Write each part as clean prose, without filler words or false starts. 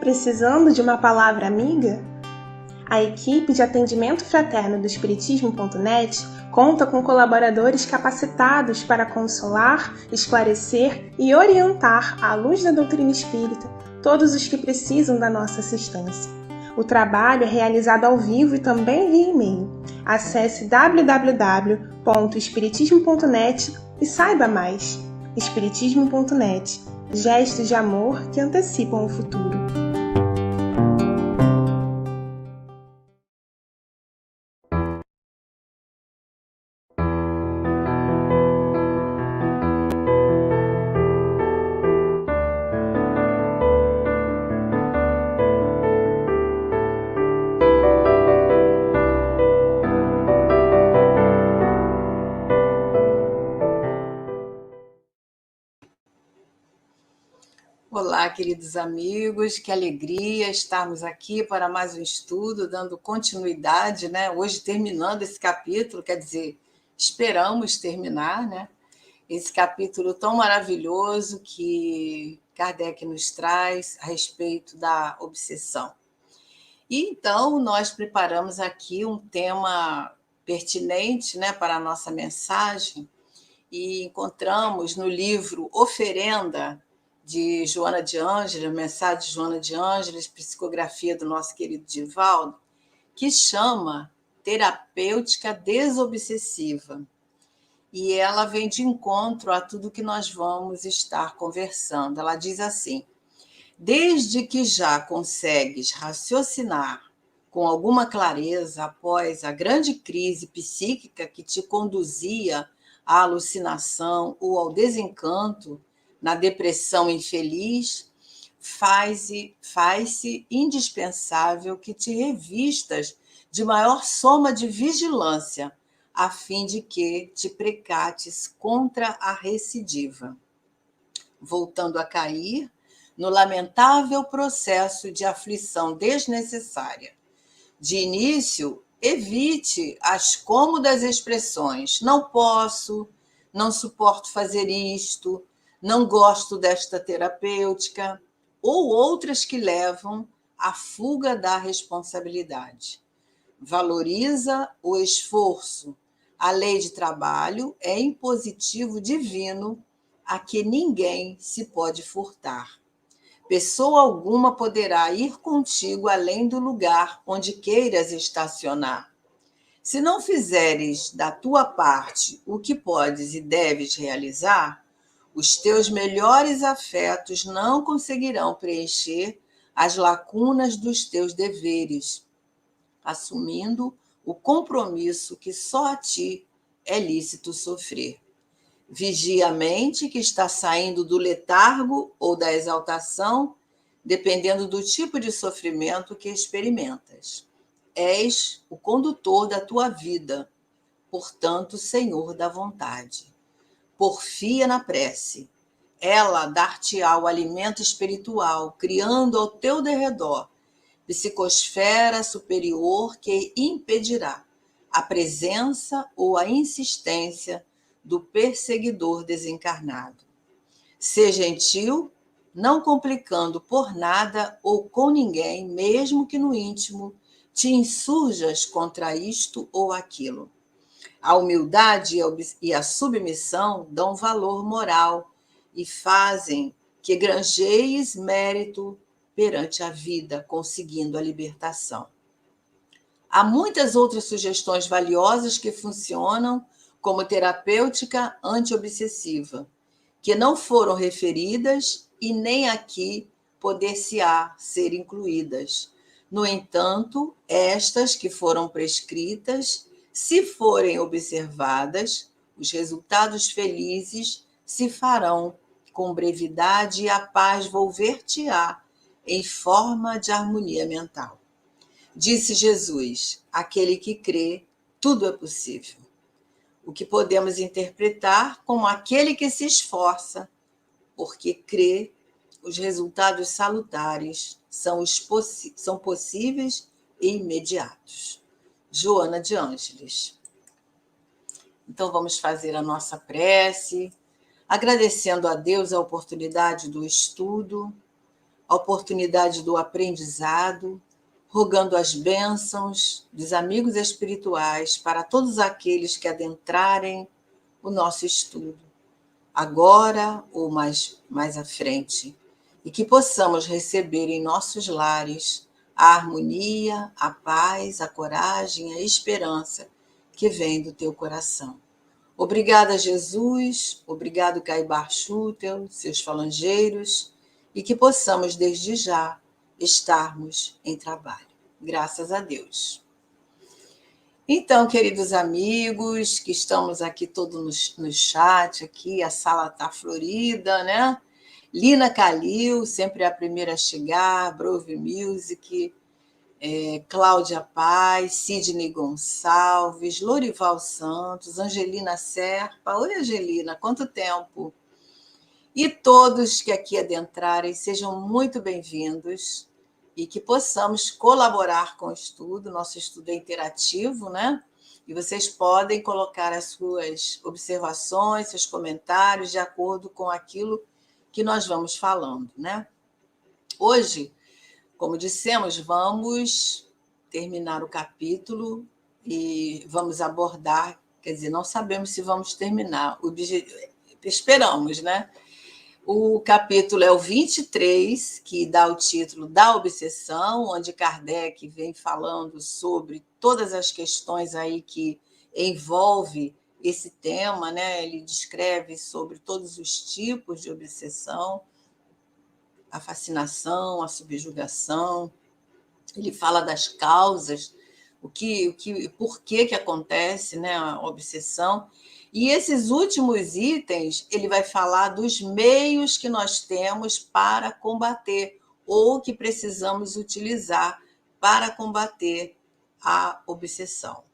Precisando de uma palavra amiga? A equipe de atendimento fraterno do Espiritismo.net conta com colaboradores capacitados para consolar, esclarecer e orientar, à luz da doutrina espírita, todos os que precisam da nossa assistência. O trabalho é realizado ao vivo e também via e-mail. Acesse www.espiritismo.net e saiba mais. Espiritismo.net. Gestos de amor que antecipam o futuro. Olá, queridos amigos, que alegria estarmos aqui para mais um estudo, dando continuidade, né? Hoje terminando esse capítulo, quer dizer, esperamos terminar, né? Esse capítulo tão maravilhoso que Kardec nos traz a respeito da obsessão. E então nós preparamos aqui um tema pertinente, né, para a nossa mensagem e encontramos no livro Oferenda, de Joana de Ângeles, mensagem de Joana de Ângeles, psicografia do nosso querido Divaldo, que chama Terapêutica Desobsessiva. E ela vem de encontro a tudo que nós vamos estar conversando. Ela diz assim: desde que já consegues raciocinar com alguma clareza após a grande crise psíquica que te conduzia à alucinação ou ao desencanto, na depressão infeliz, faz-se indispensável que te revistas de maior soma de vigilância, a fim de que te precates contra a recidiva, voltando a cair no lamentável processo de aflição desnecessária. De início, evite as cômodas expressões não posso, não suporto fazer isto, não gosto desta terapêutica, ou outras que levam à fuga da responsabilidade. Valoriza o esforço. A lei de trabalho é impositivo divino a que ninguém se pode furtar. Pessoa alguma poderá ir contigo além do lugar onde queiras estacionar. Se não fizeres da tua parte o que podes e deves realizar, os teus melhores afetos não conseguirão preencher as lacunas dos teus deveres, assumindo o compromisso que só a ti é lícito sofrer. Vigia a mente que está saindo do letargo ou da exaltação, dependendo do tipo de sofrimento que experimentas. És o condutor da tua vida, portanto, senhor da vontade. Porfia na prece. Ela dar-te-á o alimento espiritual, criando ao teu derredor psicosfera superior que impedirá a presença ou a insistência do perseguidor desencarnado. Ser gentil, não complicando por nada ou com ninguém, mesmo que no íntimo te insurjas contra isto ou aquilo. A humildade e a submissão dão valor moral e fazem que granjees mérito perante a vida, conseguindo a libertação. Há muitas outras sugestões valiosas que funcionam como terapêutica antiobsessiva, que não foram referidas e nem aqui poder-se-á ser incluídas. No entanto, estas que foram prescritas, se forem observadas, os resultados felizes se farão com brevidade e a paz volver-te-á em forma de harmonia mental. Disse Jesus: aquele que crê, tudo é possível. O que podemos interpretar como aquele que se esforça, porque crê, os resultados salutares são possíveis e imediatos. Joana de Ângeles. Então vamos fazer a nossa prece, agradecendo a Deus a oportunidade do estudo, a oportunidade do aprendizado, rogando as bênçãos dos amigos espirituais para todos aqueles que adentrarem o nosso estudo, agora ou mais à frente, e que possamos receber em nossos lares a harmonia, a paz, a coragem, a esperança que vem do teu coração. Obrigada, Jesus, obrigado, Caibar Schutel, seus falangeiros, e que possamos, desde já, estarmos em trabalho. Graças a Deus. Então, queridos amigos, que estamos aqui todos no chat, aqui, a sala está florida, né? Lina Calil, sempre a primeira a chegar, Brove Music, Cláudia Paz, Sidney Gonçalves, Lorival Santos, Angelina Serpa. Oi, Angelina, quanto tempo! E todos que aqui adentrarem, sejam muito bem-vindos e que possamos colaborar com o estudo. Nosso estudo é interativo, né? E vocês podem colocar as suas observações, seus comentários, de acordo com aquilo que nós vamos falando, né? Hoje, como dissemos, vamos terminar o capítulo e vamos abordar, quer dizer, não sabemos se vamos terminar, esperamos, né? O capítulo é o 23, que dá o título da obsessão, onde Kardec vem falando sobre todas as questões aí que envolve esse tema, né? Ele descreve sobre todos os tipos de obsessão, a fascinação, a subjugação. Ele fala das causas, por que acontece, né, a obsessão. E esses últimos itens, ele vai falar dos meios que nós temos para combater ou que precisamos utilizar para combater a obsessão.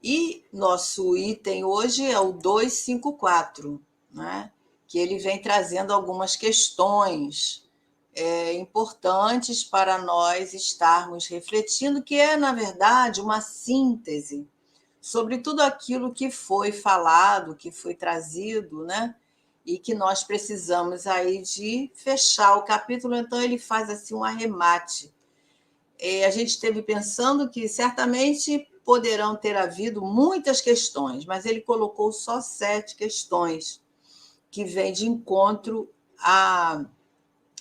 E nosso item hoje é o 254, né, que ele vem trazendo algumas questões importantes para nós estarmos refletindo, que é, na verdade, uma síntese sobre tudo aquilo que foi falado, que foi trazido, né? E que nós precisamos aí de fechar o capítulo. Então, ele faz assim um arremate. A gente esteve pensando que certamente poderão ter havido muitas questões, mas ele colocou só 7 questões, que vêm de encontro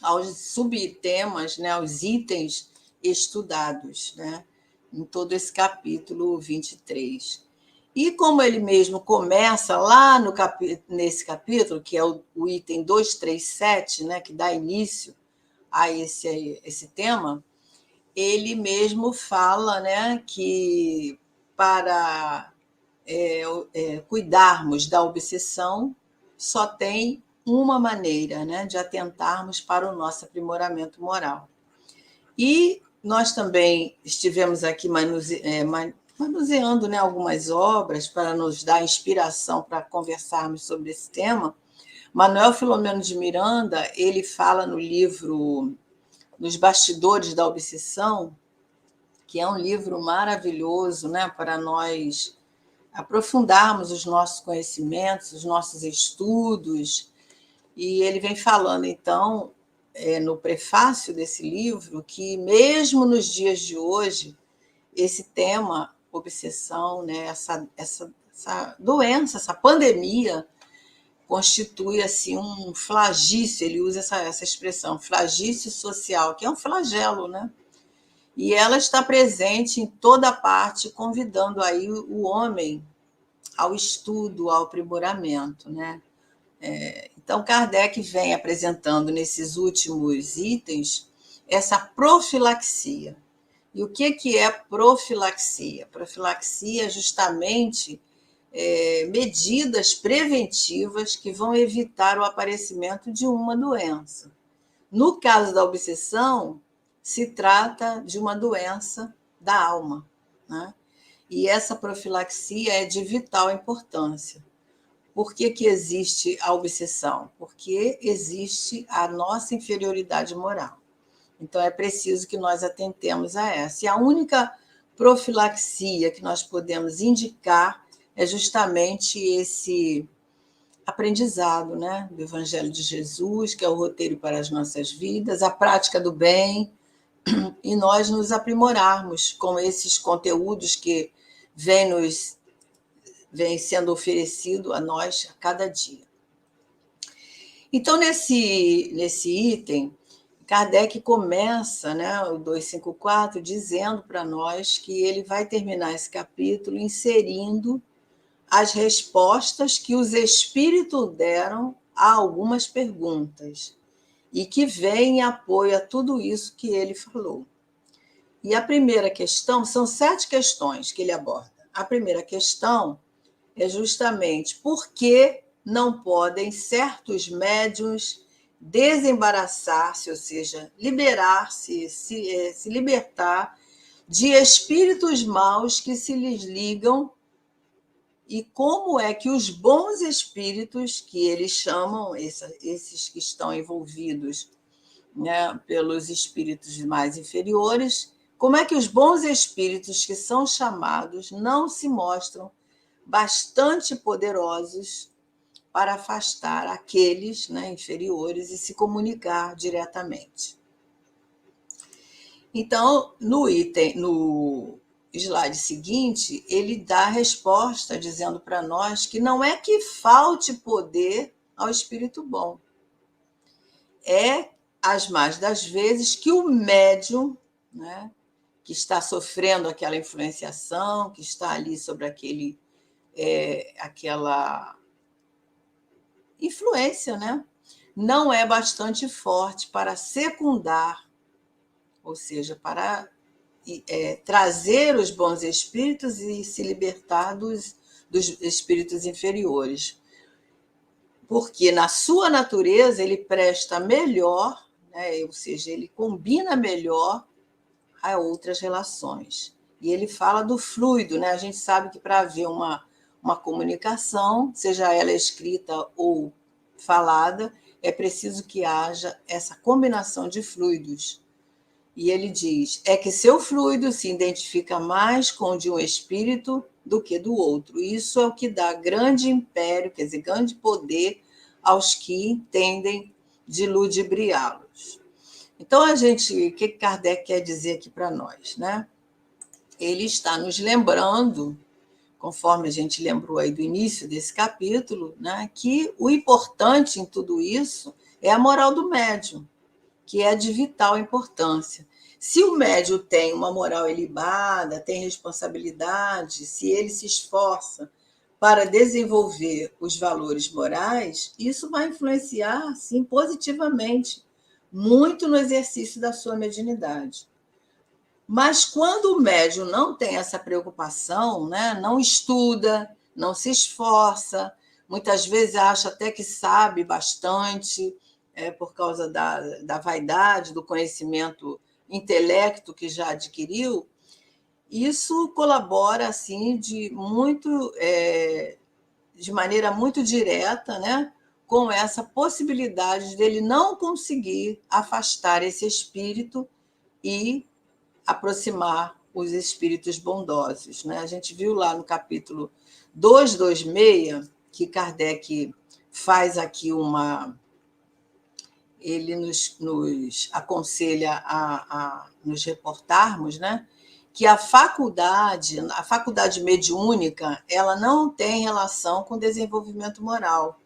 aos subtemas, né, aos itens estudados, né, em todo esse capítulo 23. E como ele mesmo começa lá nesse capítulo, que é o item 237, né, que dá início a esse tema, ele mesmo fala, né, que para cuidarmos da obsessão, só tem uma maneira, né, de atentarmos para o nosso aprimoramento moral. E nós também estivemos aqui manuseando, né, algumas obras para nos dar inspiração para conversarmos sobre esse tema. Manuel Filomeno de Miranda, ele fala no livro Nos Bastidores da Obsessão, que é um livro maravilhoso, né, para nós aprofundarmos os nossos conhecimentos, os nossos estudos. E ele vem falando, então, no prefácio desse livro, que mesmo nos dias de hoje, esse tema, obsessão, né, essa doença, essa pandemia, constitui assim, um flagício, ele usa essa expressão, flagício social, que é um flagelo, né? E ela está presente em toda parte, convidando aí o homem ao estudo, ao aprimoramento, né? Então, Kardec vem apresentando nesses últimos itens essa profilaxia. E o que é profilaxia? Profilaxia é justamente medidas preventivas que vão evitar o aparecimento de uma doença. No caso da obsessão, se trata de uma doença da alma, né? E essa profilaxia é de vital importância. Por que existe a obsessão? Porque existe a nossa inferioridade moral. Então, é preciso que nós atentemos a essa. E a única profilaxia que nós podemos indicar é justamente aprendizado, né, do Evangelho de Jesus, que é o roteiro para as nossas vidas, a prática do bem, e nós nos aprimorarmos com esses conteúdos que vem sendo oferecido a nós a cada dia. Então, nesse item, Kardec começa, né, o 254, dizendo para nós que ele vai terminar esse capítulo inserindo as respostas que os espíritos deram a algumas perguntas e que vem em apoio a tudo isso que ele falou. E a primeira questão, são 7 questões que ele aborda. A primeira questão é justamente por que não podem certos médiuns desembaraçar-se, ou seja, liberar-se, se libertar de espíritos maus que se lhes ligam, e como é que os bons espíritos, que eles chamam, esses que estão envolvidos, né, pelos espíritos mais inferiores, como é que os bons espíritos que são chamados não se mostram bastante poderosos para afastar aqueles, né, inferiores e se comunicar diretamente. Então, no slide seguinte, ele dá a resposta dizendo para nós que não é que falte poder ao espírito bom, é, as mais das vezes, que o médium, né, que está sofrendo aquela influenciação, que está ali sobre aquela influência, né, não é bastante forte para secundar, ou seja, para trazer os bons espíritos e se libertar dos espíritos inferiores. Porque na sua natureza ele presta melhor, né, ou seja, ele combina melhor a outras relações. E ele fala do fluido, né? A gente sabe que para haver uma comunicação, seja ela escrita ou falada, é preciso que haja essa combinação de fluidos. E ele diz, é que seu fluido se identifica mais com o de um espírito do que do outro. Isso é o que dá grande império, quer dizer, grande poder aos que entendem de ludibriá-los. Então, o que Kardec quer dizer aqui para nós, né? Ele está nos lembrando, conforme a gente lembrou aí do início desse capítulo, né, que o importante em tudo isso é a moral do médium, que é de vital importância. Se o médium tem uma moral ilibada, tem responsabilidade, se ele se esforça para desenvolver os valores morais, isso vai influenciar, sim, positivamente, muito no exercício da sua mediunidade. Mas quando o médium não tem essa preocupação, né, não estuda, não se esforça, muitas vezes acha até que sabe bastante, por causa da vaidade, do conhecimento intelecto que já adquiriu, isso colabora assim de maneira muito direta, né, com essa possibilidade dele não conseguir afastar esse espírito e aproximar os espíritos bondosos, né? A gente viu lá no capítulo 226 que Kardec faz aqui ele nos aconselha a nos reportarmos, né, que a faculdade mediúnica, ela não tem relação com desenvolvimento moral,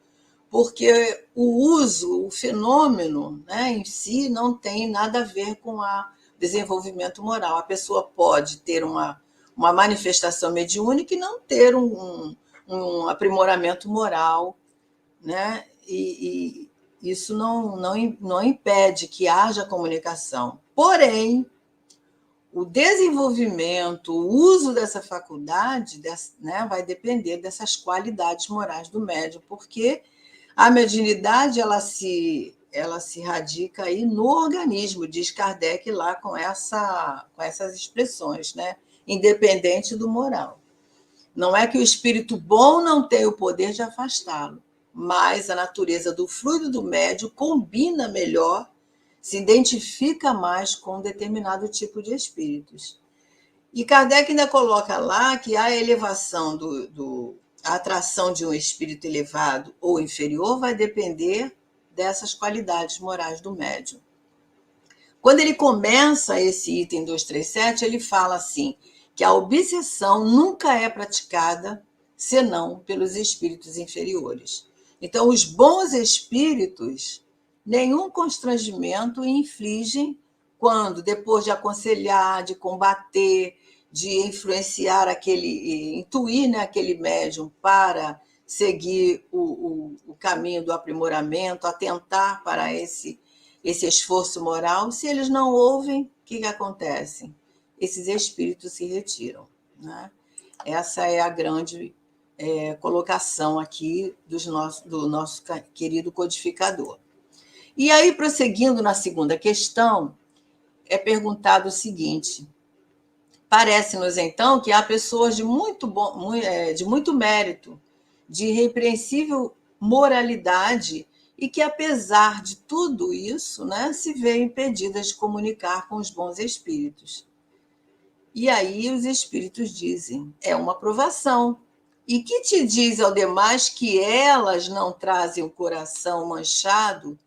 porque o fenômeno, né, em si não tem nada a ver com o desenvolvimento moral. A pessoa pode ter uma manifestação mediúnica e não ter um aprimoramento moral, né? E isso não impede que haja comunicação. Porém, o desenvolvimento, o uso dessa faculdade, né, vai depender dessas qualidades morais do médium, porque a mediunidade ela se radica aí no organismo, diz Kardec lá com essas expressões, né? Independente do moral. Não é que o espírito bom não tem o poder de afastá-lo, mas a natureza do fluido do médium combina melhor, se identifica mais com um determinado tipo de espíritos. E Kardec ainda coloca lá que a elevação a atração de um espírito elevado ou inferior vai depender dessas qualidades morais do médium. Quando ele começa esse item 237, ele fala assim, que a obsessão nunca é praticada senão pelos espíritos inferiores. Então, os bons espíritos nenhum constrangimento infligem quando, depois de aconselhar, de combater, de influenciar intuir, né, aquele médium para seguir o caminho do aprimoramento, atentar para esse esforço moral, se eles não ouvem, o que acontece? Esses espíritos se retiram. Né? Essa é a grande colocação aqui do nosso querido codificador. E aí, prosseguindo na segunda questão, é perguntado o seguinte: parece-nos, então, que há pessoas de muito mérito, de irrepreensível moralidade, e que, apesar de tudo isso, né, se veem impedidas de comunicar com os bons espíritos. E aí os espíritos dizem, é uma provação. E que te diz ao demais que elas não trazem o coração manchado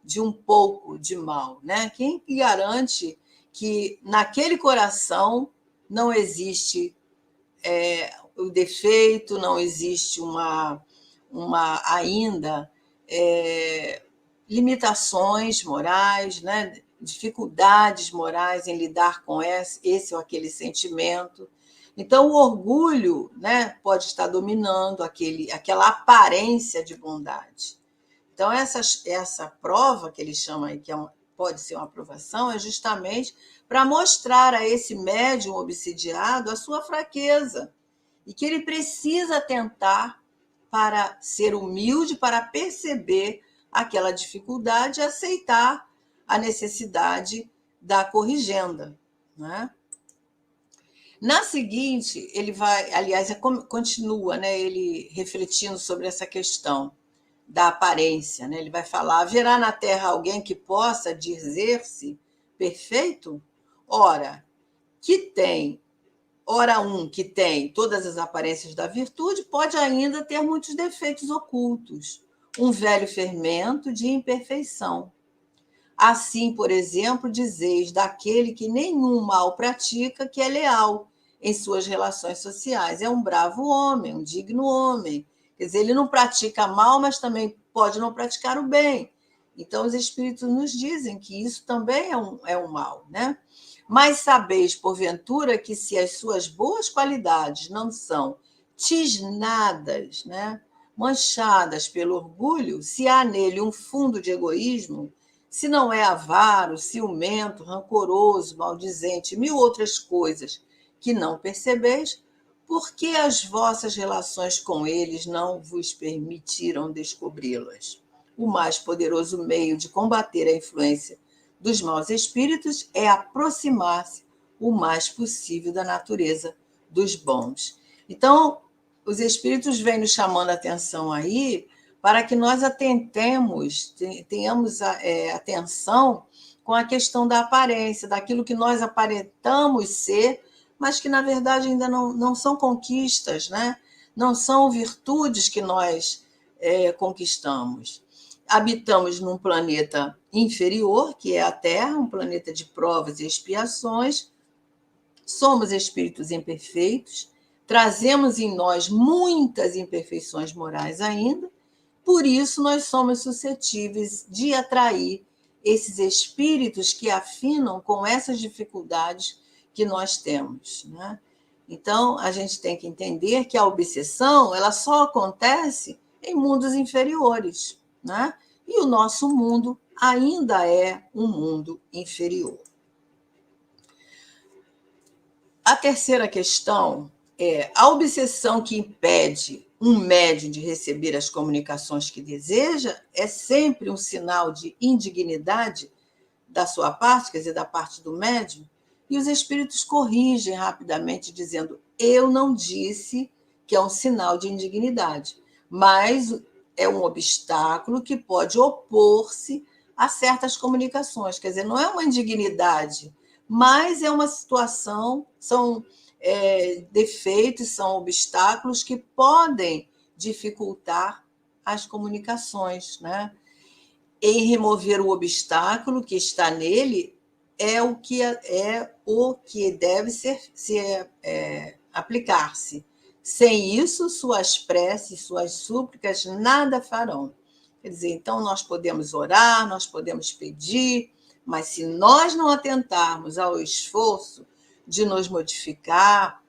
de um pouco de mal, né? Quem garante que naquele coração não existe o defeito, não existe ainda limitações morais, né? Dificuldades morais em lidar com esse ou aquele sentimento. Então, o orgulho, né, pode estar dominando aquela aparência de bondade. Então, essa prova que ele chama aí, que pode ser uma aprovação, é justamente para mostrar a esse médium obsidiado a sua fraqueza e que ele precisa tentar para ser humilde, para perceber aquela dificuldade e aceitar a necessidade da corrigenda. Né? Na seguinte, ele vai, aliás, continua, né, ele refletindo sobre essa questão da aparência. Né? Ele vai falar, haverá na Terra alguém que possa dizer-se perfeito? Ora, que tem todas as aparências da virtude, pode ainda ter muitos defeitos ocultos, um velho fermento de imperfeição. Assim, por exemplo, dizeis daquele que nenhum mal pratica, que é leal em suas relações sociais. É um bravo homem, um digno homem. Quer dizer, ele não pratica mal, mas também pode não praticar o bem. Então, os espíritos nos dizem que isso também é um mal, né? Mas sabeis, porventura, que se as suas boas qualidades não são tisnadas, né, manchadas pelo orgulho, se há nele um fundo de egoísmo, se não é avaro, ciumento, rancoroso, maldizente, mil outras coisas que não percebeis, por que as vossas relações com eles não vos permitiram descobri-las? O mais poderoso meio de combater a influência dos maus espíritos é aproximar-se o mais possível da natureza dos bons. Então, os espíritos vêm nos chamando a atenção aí para que nós tenhamos atenção com a questão da aparência, daquilo que nós aparentamos ser, mas que, na verdade, ainda não são conquistas, né? Não são virtudes que nós conquistamos. Habitamos num planeta inferior, que é a Terra, um planeta de provas e expiações. Somos espíritos imperfeitos, trazemos em nós muitas imperfeições morais ainda, por isso nós somos suscetíveis de atrair esses espíritos que afinam com essas dificuldades que nós temos. Né? Então, a gente tem que entender que a obsessão ela só acontece em mundos inferiores. Né? E o nosso mundo ainda é um mundo inferior. A terceira questão é a obsessão que impede um médium de receber as comunicações que deseja é sempre um sinal de indignidade da sua parte, quer dizer, da parte do médium, e os espíritos corrigem rapidamente, dizendo: eu não disse que é um sinal de indignidade, mas é um obstáculo que pode opor-se a certas comunicações. Quer dizer, não é uma indignidade, mas é uma situação, são defeitos, são obstáculos que podem dificultar as comunicações, né? Em remover o obstáculo que está nele é o que deve aplicar-se. Sem isso, suas preces, suas súplicas nada farão. Quer dizer, então nós podemos orar, nós podemos pedir, mas se nós não atentarmos ao esforço de nos modificar,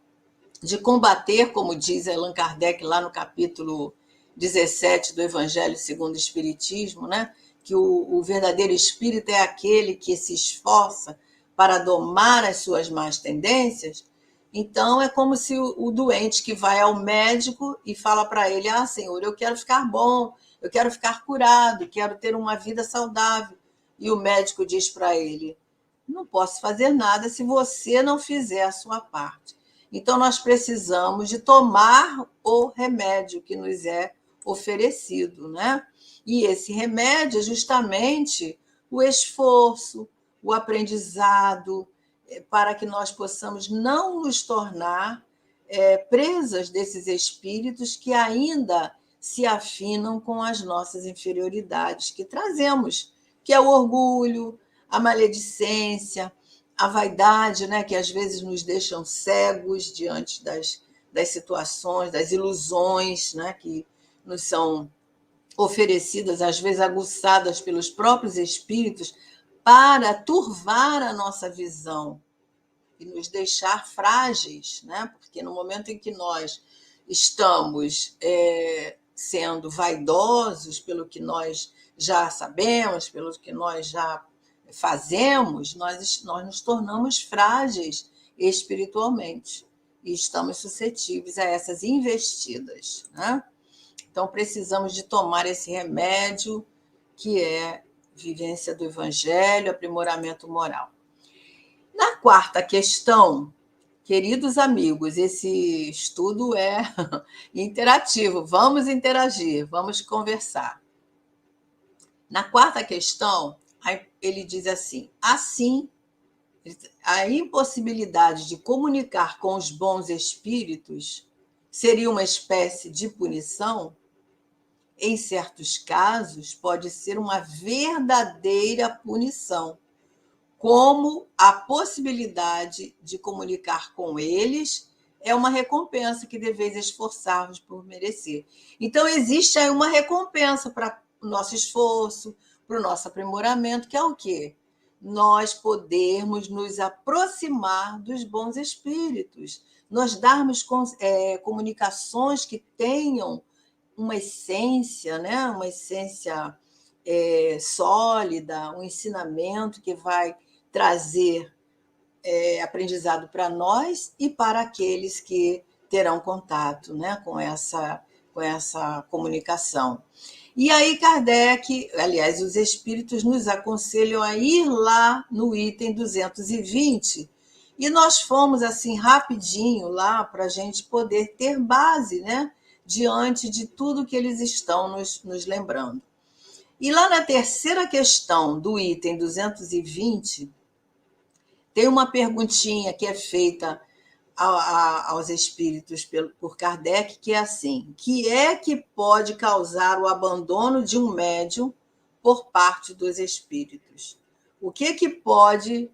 de combater, como diz Allan Kardec lá no capítulo 17 do Evangelho segundo o Espiritismo, né? Que o verdadeiro espírito é aquele que se esforça para domar as suas más tendências. Então, é como se o doente que vai ao médico e fala para ele: ah, Senhor, eu quero ficar bom, eu quero ficar curado, quero ter uma vida saudável. E o médico diz para ele: não posso fazer nada se você não fizer a sua parte. Então, nós precisamos de tomar o remédio que nos é oferecido, né? E esse remédio é justamente o esforço, o aprendizado, para que nós possamos não nos tornar presas desses espíritos que ainda se afinam com as nossas inferioridades que trazemos, que é o orgulho, a maledicência, a vaidade, né, que às vezes nos deixam cegos diante das situações, das ilusões, né, que nos são oferecidas, às vezes aguçadas pelos próprios espíritos, para turvar a nossa visão e nos deixar frágeis, né? Porque no momento em que nós estamos sendo vaidosos pelo que nós já sabemos, pelo que nós já fazemos, nós nos tornamos frágeis espiritualmente e estamos suscetíveis a essas investidas, né? Então, precisamos de tomar esse remédio, que é vivência do Evangelho, aprimoramento moral. Na quarta questão, queridos amigos, esse estudo é interativo, vamos interagir, vamos conversar. Na quarta questão, ele diz assim: a impossibilidade de comunicar com os bons espíritos seria uma espécie de punição? Em certos casos, pode ser uma verdadeira punição, como a possibilidade de comunicar com eles é uma recompensa que deveis esforçar-vos por merecer. Então, existe aí uma recompensa para o nosso esforço, para o nosso aprimoramento, que é o quê? Nós podermos nos aproximar dos bons espíritos, nós darmos comunicações que tenham uma essência, né? Uma essência sólida, um ensinamento que vai trazer aprendizado para nós e para aqueles que terão contato, né, com essa comunicação. E aí Kardec, aliás, os espíritos nos aconselham a ir lá no item 220, e nós fomos assim rapidinho lá para a gente poder ter base, né, diante de tudo que eles estão nos lembrando. E lá na terceira questão do item 220, tem uma perguntinha que é feita aos espíritos por Kardec, que é assim: que é que pode causar o abandono de um médium por parte dos espíritos? O que pode,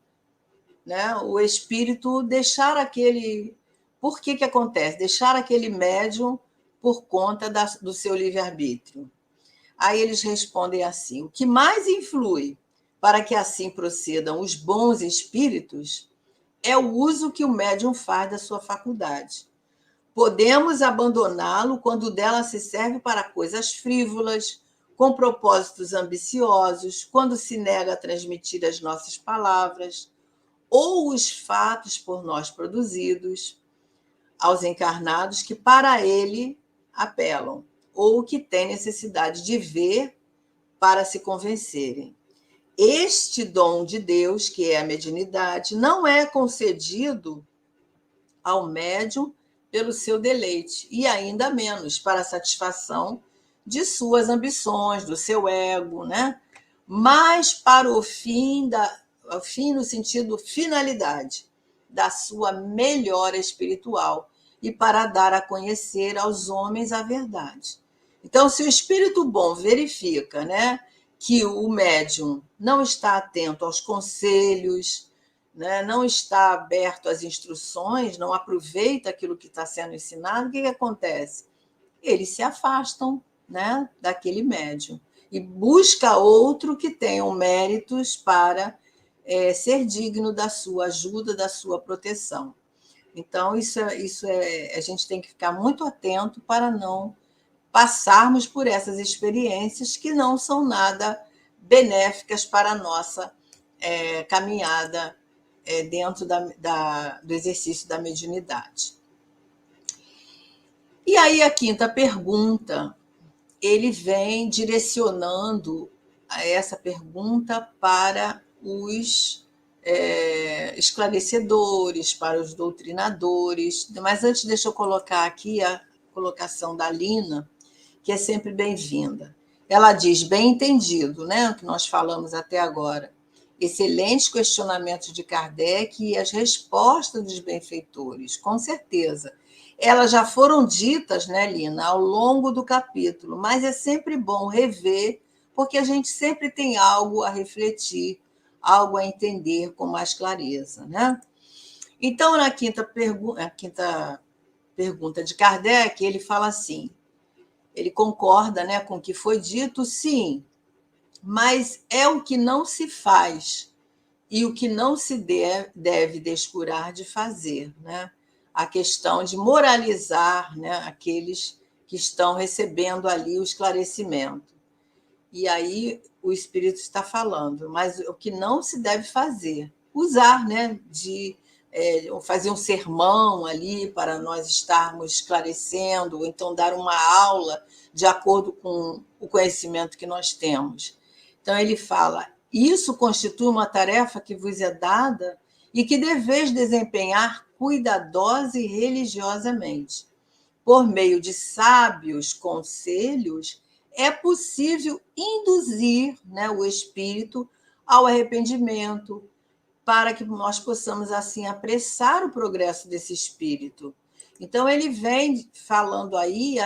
né, o espírito deixar aquele... Por que acontece? Deixar aquele médium por conta do seu livre-arbítrio. Aí eles respondem assim: o que mais influi para que assim procedam os bons espíritos é o uso que o médium faz da sua faculdade. Podemos abandoná-lo quando dela se serve para coisas frívolas, com propósitos ambiciosos, quando se nega a transmitir as nossas palavras ou os fatos por nós produzidos aos encarnados que para ele apelam, ou que têm necessidade de ver para se convencerem. Este dom de Deus, que é a mediunidade, não é concedido ao médium pelo seu deleite, e ainda menos para a satisfação de suas ambições, do seu ego, né? Mas para o fim no sentido finalidade, da sua melhora espiritual e para dar a conhecer aos homens a verdade. Então, se o espírito bom verifica, né, que o médium não está atento aos conselhos, né, não está aberto às instruções, não aproveita aquilo que está sendo ensinado, o que acontece? Eles se afastam, né, daquele médium e busca outro que tenha méritos para ser digno da sua ajuda, da sua proteção. Então, a gente tem que ficar muito atento para não passarmos por essas experiências que não são nada benéficas para a nossa caminhada dentro do exercício da mediunidade. E aí a quinta pergunta, ele vem direcionando essa pergunta para os esclarecedores, para os doutrinadores. Mas antes, deixa eu colocar aqui a colocação da Lina, que é sempre bem-vinda. Ela diz, bem entendido, né, o que nós falamos até agora. Excelentes questionamentos de Kardec e as respostas dos benfeitores, com certeza. Elas já foram ditas, né, Lina, ao longo do capítulo, mas é sempre bom rever, porque a gente sempre tem algo a refletir, algo a entender com mais clareza, né? Então, na quinta pergunta de Kardec, ele fala assim, ele concorda, né, com o que foi dito, sim, mas é o que não se faz e o que não se deve descurar de fazer, né? A questão de moralizar, né, aqueles que estão recebendo ali o esclarecimento. E aí o Espírito está falando, mas o que não se deve fazer, usar, né, de fazer um sermão ali para nós estarmos esclarecendo, ou então dar uma aula de acordo com o conhecimento que nós temos. Então ele fala, isso constitui uma tarefa que vos é dada e que deveis desempenhar cuidadosa e religiosamente. Por meio de sábios conselhos, é possível induzir, né, o espírito ao arrependimento, para que nós possamos, assim, apressar o progresso desse espírito. Então, ele vem falando aí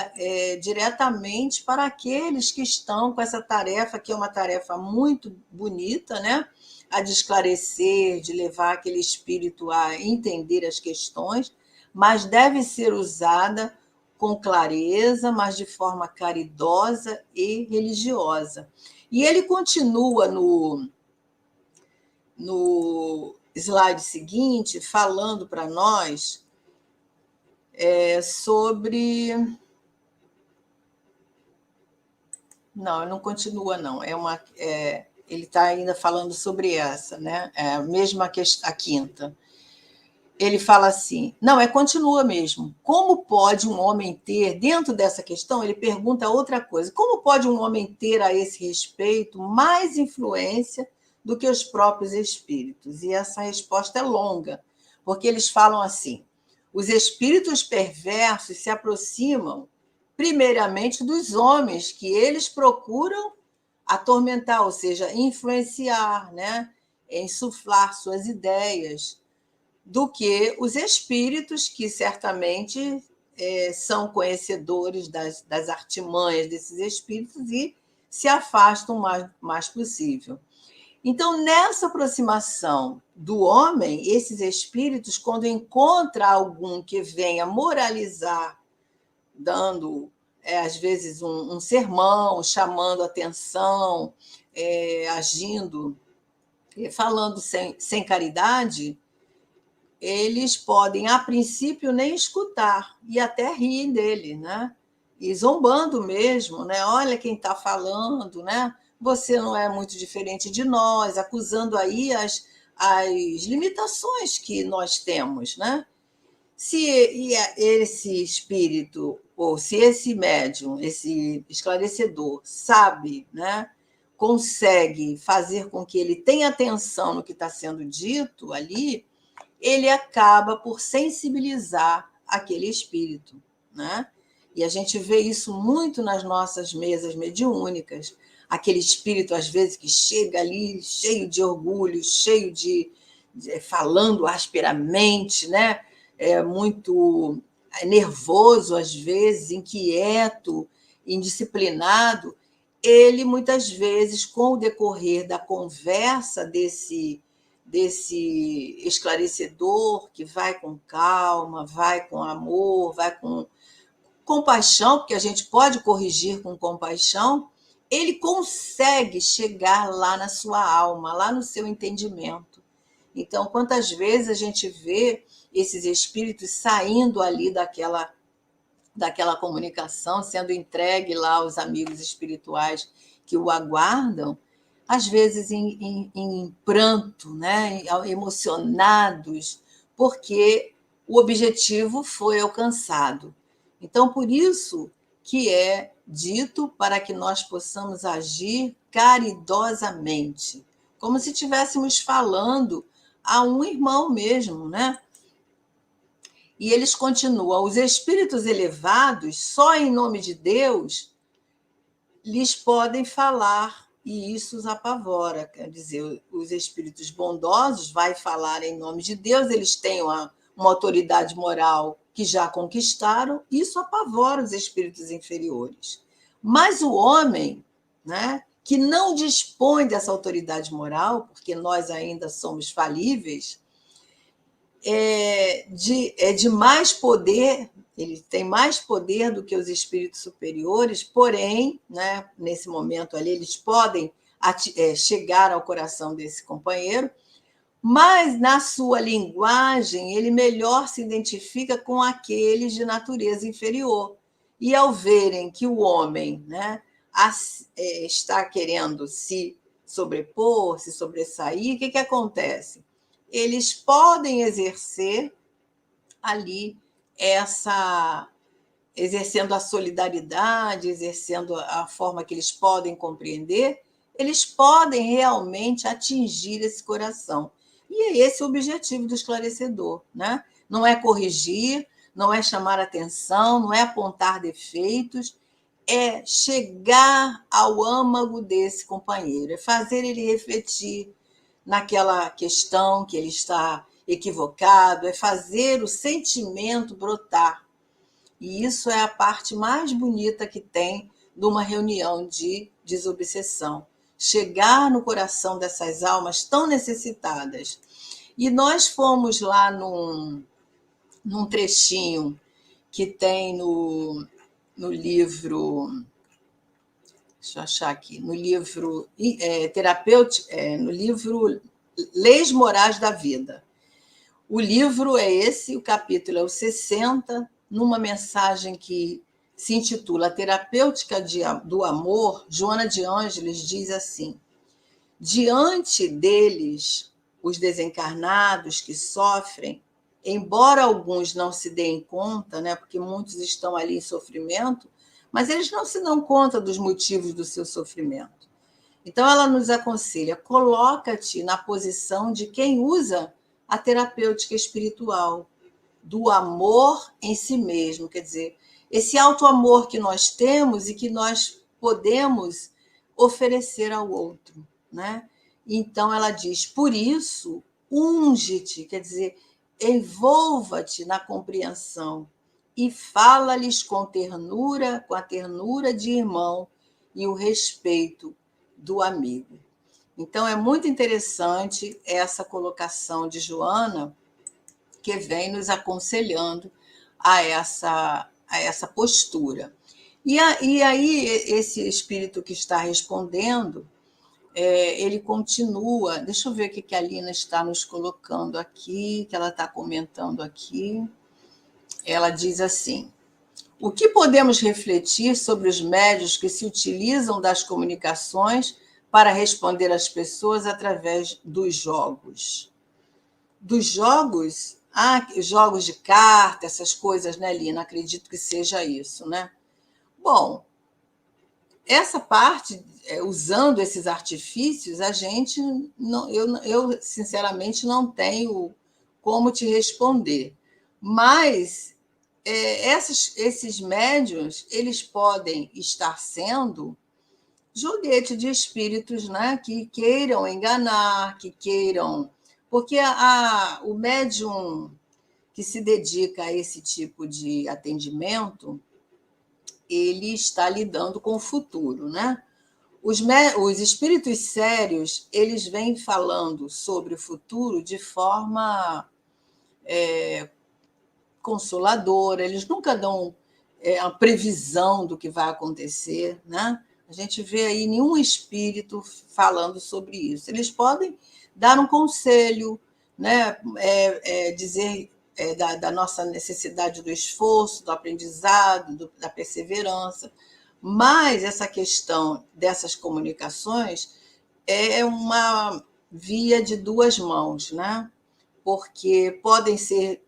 diretamente para aqueles que estão com essa tarefa, que é uma tarefa muito bonita, né? A de esclarecer, de levar aquele espírito a entender as questões, mas deve ser usada com clareza, mas de forma caridosa e religiosa. E ele continua no slide seguinte, falando para nós sobre... Não, não continua, não. Ele está ainda falando sobre essa, né? É a mesma a quinta. Ele fala assim, não, continua mesmo. Como pode um homem ter, dentro dessa questão, ele pergunta outra coisa, como pode um homem ter a esse respeito mais influência do que os próprios espíritos? E essa resposta é longa, porque eles falam assim, os espíritos perversos se aproximam primeiramente dos homens que eles procuram atormentar, ou seja, influenciar, né? Insuflar suas ideias, do que os espíritos, que certamente são conhecedores das artimanhas desses espíritos e se afastam o mais possível. Então, nessa aproximação do homem, esses espíritos, quando encontra algum que venha moralizar, dando, às vezes, um sermão, chamando atenção, agindo, falando sem caridade, eles podem, a princípio, nem escutar e até riem dele, né? E zombando mesmo, né? Olha quem está falando, né? Você não é muito diferente de nós, acusando aí as limitações que nós temos, né? Se esse espírito, ou se esse médium, esse esclarecedor, sabe, né? Consegue fazer com que ele tenha atenção no que está sendo dito ali, ele acaba por sensibilizar aquele espírito, né? E a gente vê isso muito nas nossas mesas mediúnicas, aquele espírito, às vezes, que chega ali cheio de orgulho, cheio de falando asperamente, né? Muito nervoso às vezes, inquieto, indisciplinado, ele muitas vezes, com o decorrer da conversa desse esclarecedor, que vai com calma, vai com amor, vai com compaixão, porque a gente pode corrigir com compaixão, ele consegue chegar lá na sua alma, lá no seu entendimento. Então, quantas vezes a gente vê esses espíritos saindo ali daquela comunicação, sendo entregue lá aos amigos espirituais que o aguardam, às vezes em pranto, né? Emocionados, porque o objetivo foi alcançado. Então, por isso que é dito para que nós possamos agir caridosamente, como se estivéssemos falando a um irmão mesmo, né? E eles continuam: os espíritos elevados, só em nome de Deus, lhes podem falar, e isso os apavora. Quer dizer, os espíritos bondosos vai falar em nome de Deus, eles têm uma autoridade moral que já conquistaram, isso apavora os espíritos inferiores. Mas o homem, né, que não dispõe dessa autoridade moral, porque nós ainda somos falíveis, de mais poder, ele tem mais poder do que os espíritos superiores, porém, né, nesse momento ali, eles podem chegar ao coração desse companheiro, mas na sua linguagem ele melhor se identifica com aqueles de natureza inferior. E ao verem que o homem, né, está querendo se sobrepor, se sobressair, o que acontece? Eles podem exercer ali exercendo a solidariedade, exercendo a forma que eles podem compreender, eles podem realmente atingir esse coração. E é esse o objetivo do esclarecedor, né? Não é corrigir, não é chamar atenção, não é apontar defeitos, é chegar ao âmago desse companheiro, é fazer ele refletir naquela questão que ele está equivocado, é fazer o sentimento brotar. E isso é a parte mais bonita que tem de uma reunião de desobsessão. Chegar no coração dessas almas tão necessitadas. E nós fomos lá num trechinho que tem no livro, deixa eu achar aqui, no livro terapêutico, no livro Leis Morais da Vida. O livro é esse, o capítulo é o 60, numa mensagem que se intitula Terapêutica do Amor, Joana de Ângeles diz assim: diante deles, os desencarnados que sofrem, embora alguns não se deem conta, né, porque muitos estão ali em sofrimento, mas eles não se dão conta dos motivos do seu sofrimento. Então, ela nos aconselha: coloca-te na posição de quem usa a terapêutica espiritual, do amor em si mesmo, quer dizer, esse auto-amor que nós temos e que nós podemos oferecer ao outro, né? Então, ela diz: por isso, unge-te, quer dizer, envolva-te na compreensão e fala-lhes com ternura, com a ternura de irmão e o respeito do amigo. Então, é muito interessante essa colocação de Joana, que vem nos aconselhando a essa postura. E aí, esse espírito que está respondendo, ele continua. Deixa eu ver o que a Lina está nos colocando aqui, que ela está comentando aqui. Ela diz assim: o que podemos refletir sobre os médios que se utilizam das comunicações para responder às pessoas através dos jogos? Dos jogos? Jogos de carta, essas coisas, né, Lina? Acredito que seja isso, né? Bom, essa parte, usando esses artifícios, a gente não, eu sinceramente não tenho como te responder. Mas esses médiuns, eles podem estar sendo joguete de espíritos, né, que queiram enganar, que queiram Porque o médium que se dedica a esse tipo de atendimento, ele está lidando com o futuro, né? Os espíritos sérios, eles vêm falando sobre o futuro de forma consoladora, eles nunca dão a previsão do que vai acontecer, né? A gente vê aí nenhum espírito falando sobre isso. Eles podem dar um conselho, né? Dizer da nossa necessidade do esforço, do aprendizado, da perseverança, mas essa questão dessas comunicações é uma via de duas mãos, né? Porque podem ser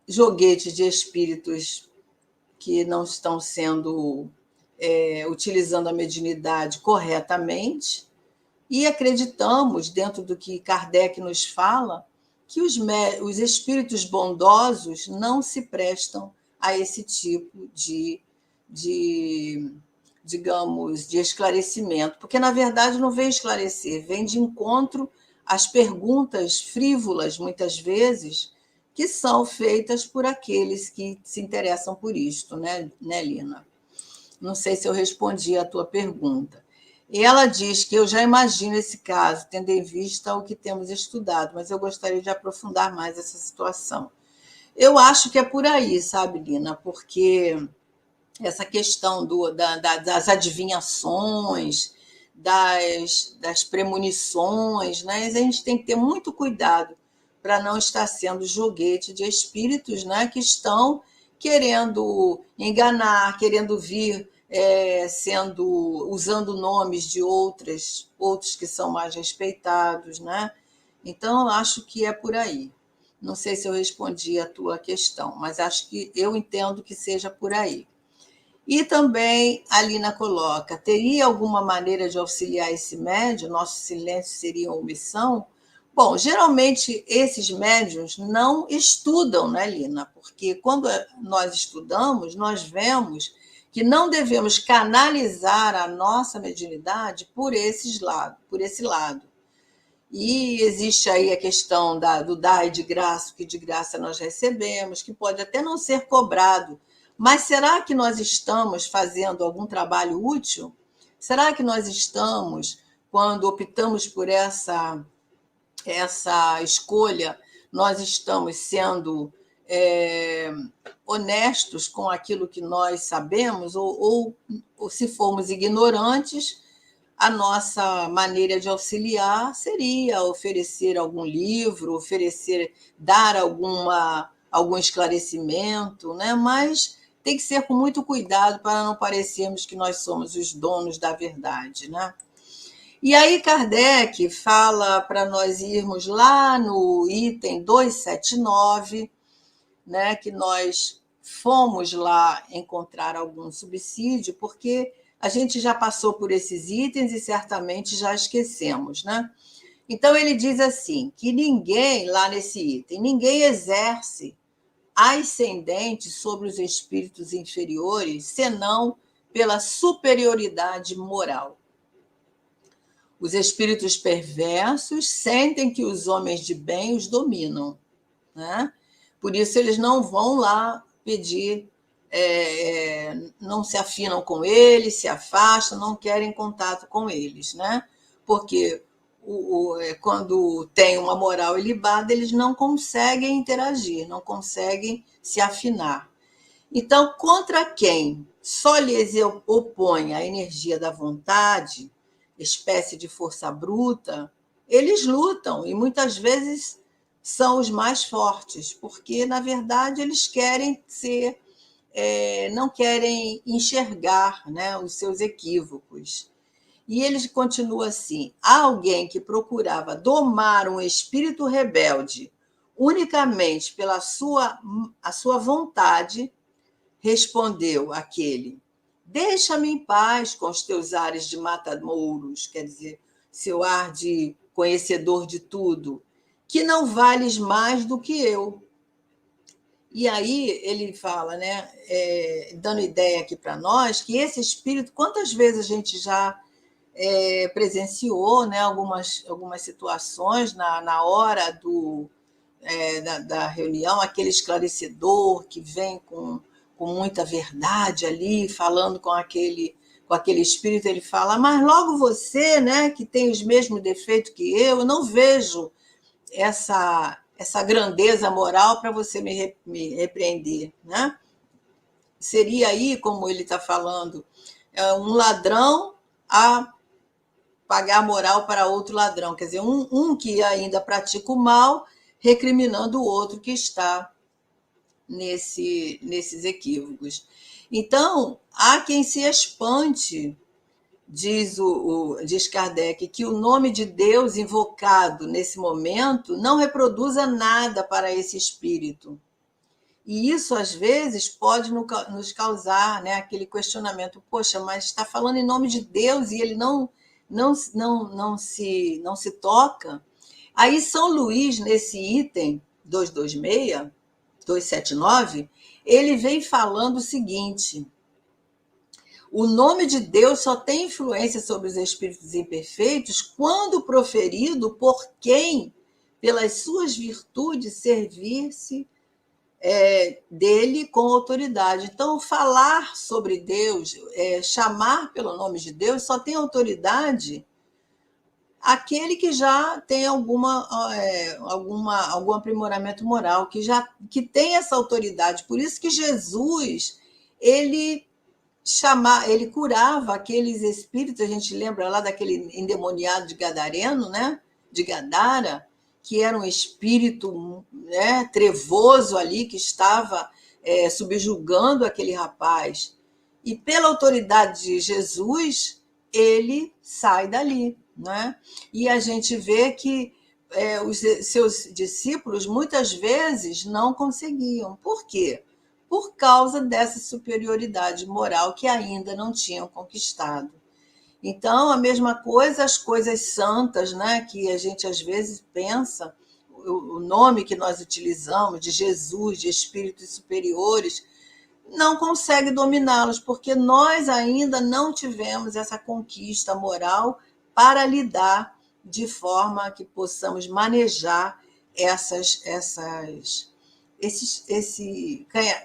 joguetes de espíritos que não estão sendo utilizando a mediunidade corretamente, e acreditamos, dentro do que Kardec nos fala, que os espíritos bondosos não se prestam a esse tipo de, digamos, de esclarecimento, porque, na verdade, não vem esclarecer, vem de encontro às perguntas frívolas, muitas vezes, que são feitas por aqueles que se interessam por isto, né, Lina? Não sei se eu respondi a tua pergunta. E ela diz que eu já imagino esse caso, tendo em vista o que temos estudado, mas eu gostaria de aprofundar mais essa situação. Eu acho que é por aí, sabe, Lina? Porque essa questão das adivinhações, das premonições, né? A gente tem que ter muito cuidado para não estar sendo joguete de espíritos, né, que estão querendo enganar, querendo vir usando nomes de outros que são mais respeitados, né? Então, eu acho que é por aí. Não sei se eu respondi a tua questão, mas acho que eu entendo que seja por aí. E também a Lina coloca: teria alguma maneira de auxiliar esse médium? Nosso silêncio seria omissão? Bom, geralmente esses médiuns não estudam, né, Lina? Porque quando nós estudamos, nós vemos que não devemos canalizar a nossa mediunidade por esse lado. E existe aí a questão do dar de graça, o que de graça nós recebemos, que pode até não ser cobrado, mas será que nós estamos fazendo algum trabalho útil? Será que nós estamos, quando optamos por essa escolha, nós estamos sendo honestos com aquilo que nós sabemos, ou se formos ignorantes, a nossa maneira de auxiliar seria oferecer algum livro, dar algum esclarecimento, né? Mas tem que ser com muito cuidado para não parecermos que nós somos os donos da verdade, né? E aí Kardec fala para nós irmos lá no item 279, né, que nós fomos lá encontrar algum subsídio, porque a gente já passou por esses itens e certamente já esquecemos, né? Então ele diz assim, que ninguém, lá nesse item, ninguém exerce ascendente sobre os espíritos inferiores, senão pela superioridade moral. Os espíritos perversos sentem que os homens de bem os dominam, né? Por isso eles não vão lá pedir, não se afinam com eles, se afastam, não querem contato com eles, né? Porque quando tem uma moral ilibada, eles não conseguem interagir, não conseguem se afinar. Então, contra quem só lhes opõe a energia da vontade, espécie de força bruta, eles lutam e muitas vezes são os mais fortes, porque, na verdade, eles querem não querem enxergar, né, os seus equívocos. E eles continuam assim: há alguém que procurava domar um espírito rebelde unicamente pela a sua vontade, respondeu aquele: deixa-me em paz com os teus ares de matadouros, quer dizer, seu ar de conhecedor de tudo, que não vales mais do que eu. E aí ele fala, né, dando ideia aqui para nós, que esse espírito, quantas vezes a gente já presenciou, né, algumas situações na hora da reunião, aquele esclarecedor que vem com muita verdade ali, falando com aquele espírito, ele fala, mas logo você, né, que tem os mesmos defeitos que eu não vejo essa grandeza moral para você me repreender, né? Seria aí, como ele está falando, um ladrão a pagar moral para outro ladrão, quer dizer, um que ainda pratica o mal, recriminando o outro que está nesses equívocos. Então, há quem se espante, diz Kardec, que o nome de Deus invocado nesse momento não reproduza nada para esse espírito. E isso, às vezes, pode nos causar, né, aquele questionamento, poxa, mas está falando em nome de Deus e ele não se toca. Aí São Luís, nesse item 279, ele vem falando o seguinte: o nome de Deus só tem influência sobre os espíritos imperfeitos quando proferido por quem, pelas suas virtudes, servir-se dele com autoridade. Então, falar sobre Deus, chamar pelo nome de Deus, só tem autoridade aquele que já tem algum aprimoramento moral, que tem essa autoridade. Por isso que Jesus, ele curava aqueles espíritos, a gente lembra lá daquele endemoniado de Gadareno, né? De Gadara, que era um espírito, né, trevoso ali, que estava subjugando aquele rapaz. E pela autoridade de Jesus, ele sai dali, né? E a gente vê que os seus discípulos muitas vezes não conseguiam. Por quê? Por causa dessa superioridade moral que ainda não tinham conquistado. Então, a mesma coisa, as coisas santas, né, que a gente às vezes pensa, o nome que nós utilizamos de Jesus, de espíritos superiores, não consegue dominá-los, porque nós ainda não tivemos essa conquista moral para lidar de forma que possamos manejar esse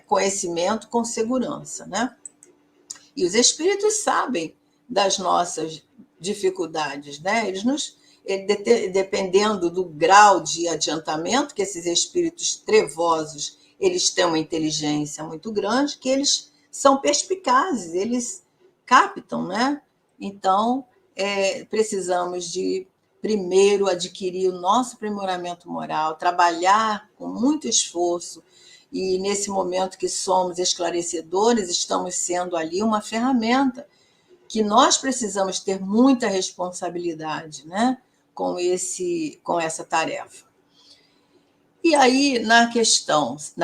conhecimento com segurança, né? E os espíritos sabem das nossas dificuldades, né? Dependendo do grau de adiantamento que esses espíritos trevosos, eles têm uma inteligência muito grande, que eles são perspicazes, eles captam, né? Então, precisamos de primeiro adquirir o nosso aprimoramento moral, trabalhar com muito esforço, e nesse momento que somos esclarecedores, estamos sendo ali uma ferramenta que nós precisamos ter muita responsabilidade, né, com essa tarefa. E aí, na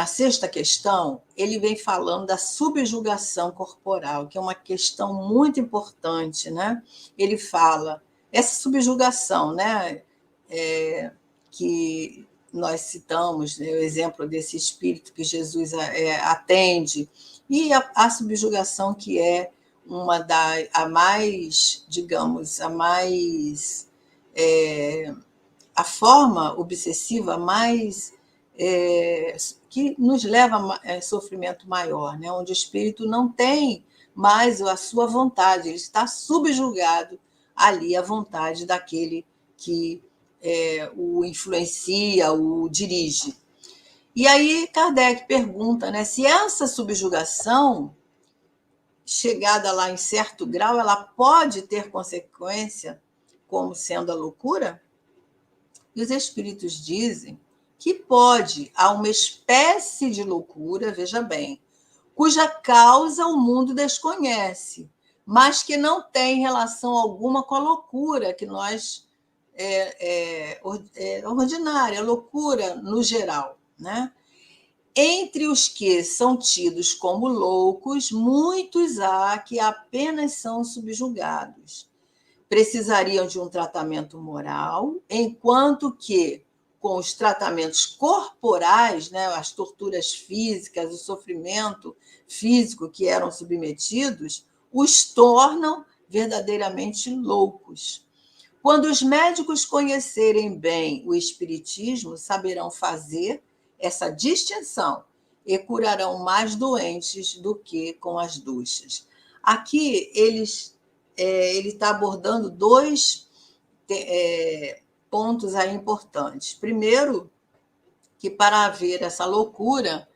sexta questão, ele vem falando da subjugação corporal, que é uma questão muito importante, né? Ele fala, essa subjugação, né, que nós citamos, né, o exemplo desse espírito que Jesus atende, e a subjugação que é a mais, digamos, a forma obsessiva mais que nos leva a sofrimento maior, né? Onde o espírito não tem mais a sua vontade, ele está subjugado ali à vontade daquele que o influencia, o dirige. E aí Kardec pergunta, né, se essa subjugação, chegada lá em certo grau, ela pode ter consequência como sendo a loucura? E os espíritos dizem que pode, há uma espécie de loucura, veja bem, cuja causa o mundo desconhece, mas que não tem relação alguma com a loucura que nós ordinária, loucura no geral, né? Entre os que são tidos como loucos, muitos há que apenas são subjugados. Precisariam de um tratamento moral, enquanto que, com os tratamentos corporais, né, as torturas físicas, o sofrimento físico que eram submetidos, os tornam verdadeiramente loucos. Quando os médicos conhecerem bem o espiritismo, saberão fazer essa distinção e curarão mais doentes do que com as duchas. Aqui ele está abordando dois pontos aí importantes. Primeiro, que para haver essa loucura,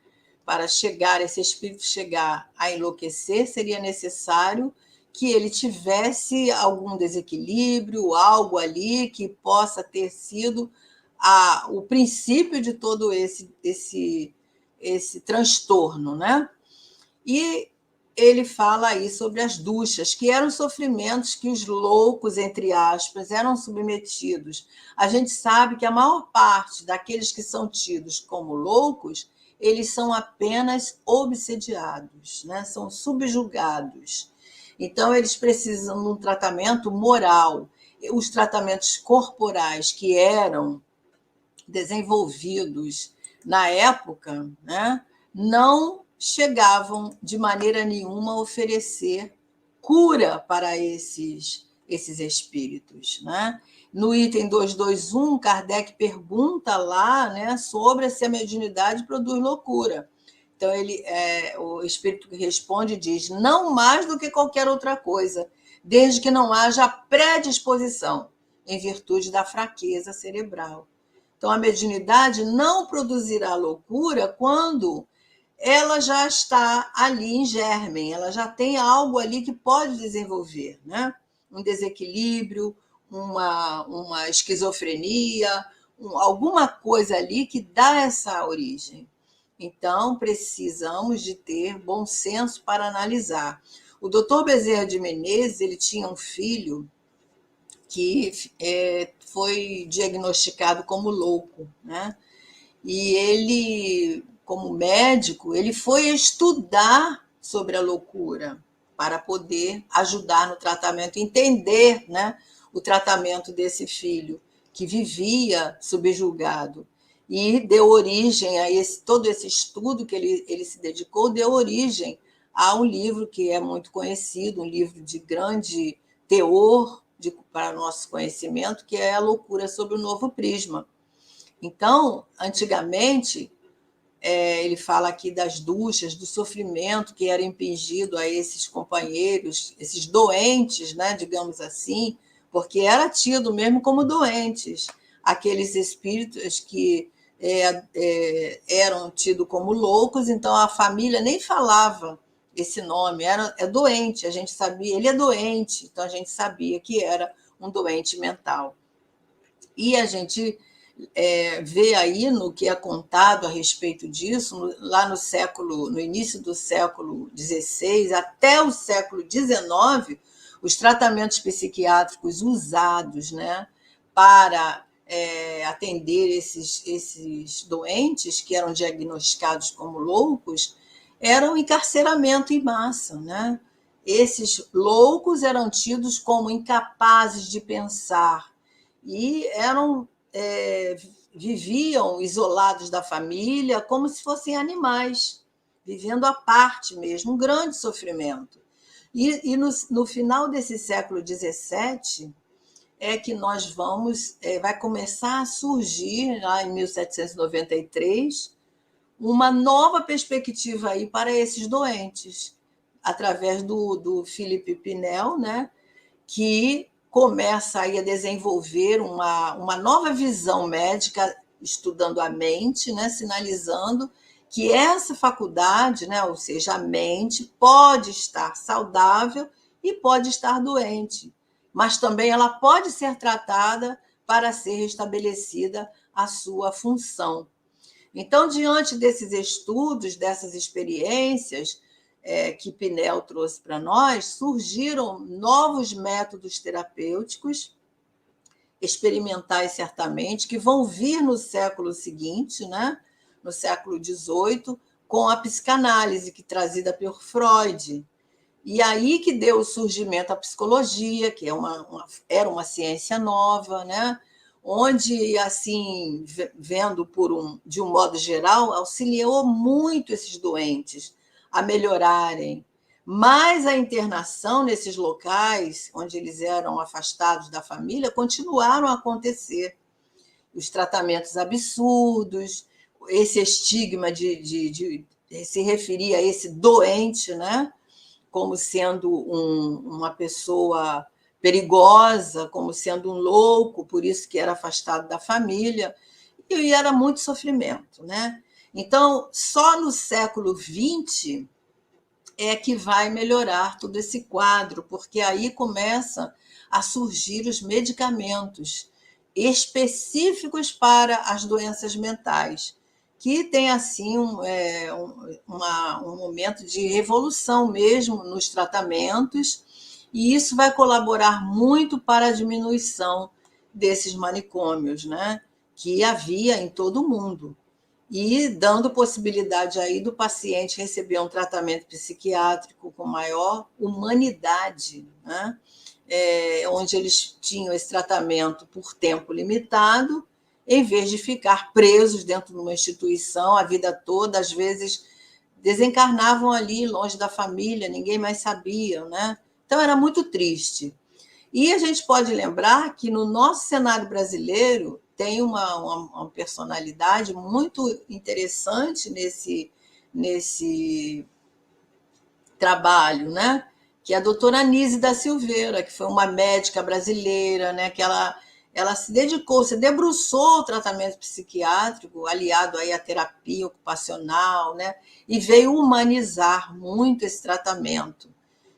para esse espírito chegar a enlouquecer, seria necessário que ele tivesse algum desequilíbrio, algo ali que possa ter sido o princípio de todo esse transtorno, né? E ele fala aí sobre as duchas, que eram sofrimentos que os loucos, entre aspas, eram submetidos. A gente sabe que a maior parte daqueles que são tidos como loucos, eles são apenas obsediados, né? São subjugados. Então, eles precisam de um tratamento moral. Os tratamentos corporais que eram desenvolvidos na época, né, não chegavam de maneira nenhuma a oferecer cura para esses espíritos, né? No item 221, Kardec pergunta lá, né, sobre se a mediunidade produz loucura. Então, o espírito que responde diz: não mais do que qualquer outra coisa, desde que não haja predisposição, em virtude da fraqueza cerebral. Então, a mediunidade não produzirá loucura quando ela já está ali em germen, ela já tem algo ali que pode desenvolver, né? Um desequilíbrio, uma esquizofrenia, alguma coisa ali que dá essa origem. Então, precisamos de ter bom senso para analisar. O doutor Bezerra de Menezes, ele tinha um filho que foi diagnosticado como louco, né? E ele, como médico, ele foi estudar sobre a loucura para poder ajudar no tratamento, entender, né, o tratamento desse filho que vivia subjugado. E deu origem a todo esse estudo que ele se dedicou, deu origem a um livro que é muito conhecido, um livro de grande teor para nosso conhecimento, que é A Loucura sob o Novo Prisma. Então, antigamente, ele fala aqui das duchas, do sofrimento que era impingido a esses companheiros, esses doentes, né, digamos assim, porque era tido mesmo como doentes, aqueles espíritos que eram tidos como loucos, então a família nem falava esse nome, é doente, a gente sabia, ele é doente, então a gente sabia que era um doente mental. E a gente vê aí no que é contado a respeito disso, lá no início do século XVI até o século XIX, os tratamentos psiquiátricos usados, né, para atender esses doentes que eram diagnosticados como loucos, eram encarceramento em massa, né? Esses loucos eram tidos como incapazes de pensar e viviam isolados da família como se fossem animais, vivendo à parte mesmo, um grande sofrimento. E no final desse século XVII é que nós vai começar a surgir, lá em 1793, uma nova perspectiva aí para esses doentes, através do Philippe Pinel, né, que começa aí a desenvolver uma nova visão médica, estudando a mente, né, sinalizando que essa faculdade, né, ou seja, a mente, pode estar saudável e pode estar doente, mas também ela pode ser tratada para ser restabelecida a sua função. Então, diante desses estudos, dessas experiências que Pinel trouxe para nós, surgiram novos métodos terapêuticos, experimentais certamente, que vão vir no século seguinte, né? No século XVIII, com a psicanálise, que trazida por Freud. E aí que deu o surgimento da psicologia, que era uma ciência nova, né? Onde, assim, vendo de um modo geral, auxiliou muito esses doentes a melhorarem, Mas a internação nesses locais, onde eles eram afastados da família, continuaram a acontecer. Os tratamentos absurdos, esse estigma de se referir a esse doente, né, como sendo uma pessoa perigosa, como sendo um louco, por isso que era afastado da família, e era muito sofrimento, né? Então, só no século XX é que vai melhorar todo esse quadro, porque aí começa a surgir os medicamentos específicos para as doenças mentais, que tem assim um momento de revolução mesmo nos tratamentos, e isso vai colaborar muito para a diminuição desses manicômios, né, que havia em todo o mundo, e dando possibilidade aí do paciente receber um tratamento psiquiátrico com maior humanidade, né? Onde eles tinham esse tratamento por tempo limitado, em vez de ficar presos dentro de uma instituição a vida toda, às vezes desencarnavam ali, longe da família, ninguém mais sabia, né? Então era muito triste. E a gente pode lembrar que no nosso cenário brasileiro tem uma personalidade muito interessante nesse trabalho, né? Que é a doutora Anise da Silveira, que foi uma médica brasileira, né? Que ela se dedicou, se debruçou ao tratamento psiquiátrico, aliado aí à terapia ocupacional, né? E veio humanizar muito esse tratamento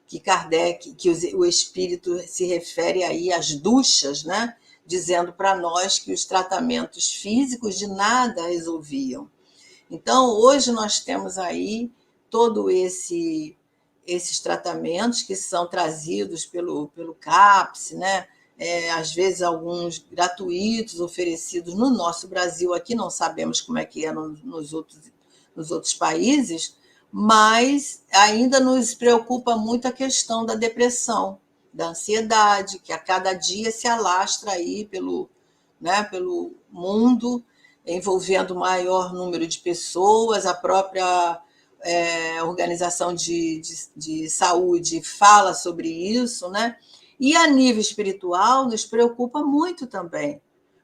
que Kardec, que o espírito se refere aí às duchas, né? Dizendo para nós que os tratamentos físicos de nada resolviam. Então, hoje nós temos aí todo esses tratamentos que são trazidos pelo CAPS, né? Às vezes alguns gratuitos, oferecidos no nosso Brasil, aqui não sabemos como é que é nos outros países, mas ainda nos preocupa muito a questão da depressão, da ansiedade, que a cada dia se alastra aí pelo mundo, envolvendo maior número de pessoas. A própria Organização de Saúde fala sobre isso, né? E a nível espiritual nos preocupa muito também,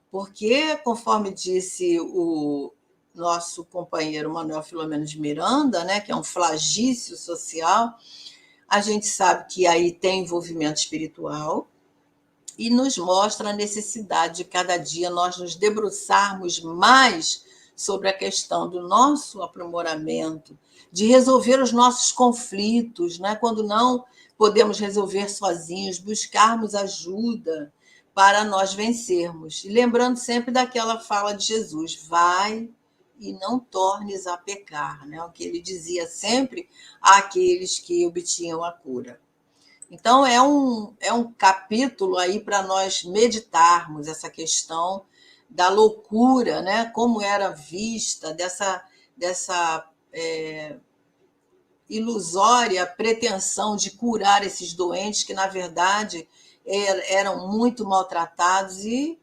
porque, conforme disse o nosso companheiro Manuel Filomeno de Miranda, né, que é um flagício social, a gente sabe que aí tem envolvimento espiritual e nos mostra a necessidade de cada dia nós nos debruçarmos mais sobre a questão do nosso aprimoramento, de resolver os nossos conflitos, né, quando não podemos resolver sozinhos, buscarmos ajuda para nós vencermos. E lembrando sempre daquela fala de Jesus: vai e não tornes a pecar, né? O que ele dizia sempre àqueles que obtinham a cura. Então, é um capítulo aí para nós meditarmos essa questão da loucura, né? Como era vista, dessa ilusória pretensão de curar esses doentes que, na verdade, eram muito maltratados e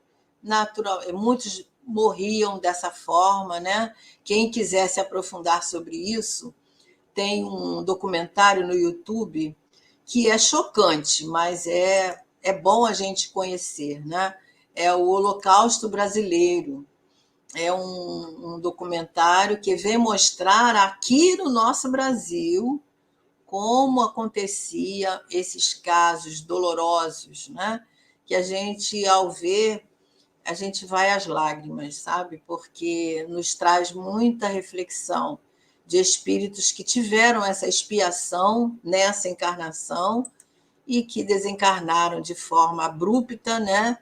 muitos morriam dessa forma, né? Quem quiser se aprofundar sobre isso, tem um documentário no YouTube que é chocante, mas é bom a gente conhecer, né? É o Holocausto Brasileiro. É um documentário que vem mostrar aqui no nosso Brasil como acontecia esses casos dolorosos, né? Que a gente, ao ver, a gente vai às lágrimas, sabe? Porque nos traz muita reflexão de espíritos que tiveram essa expiação nessa encarnação e que desencarnaram de forma abrupta, né?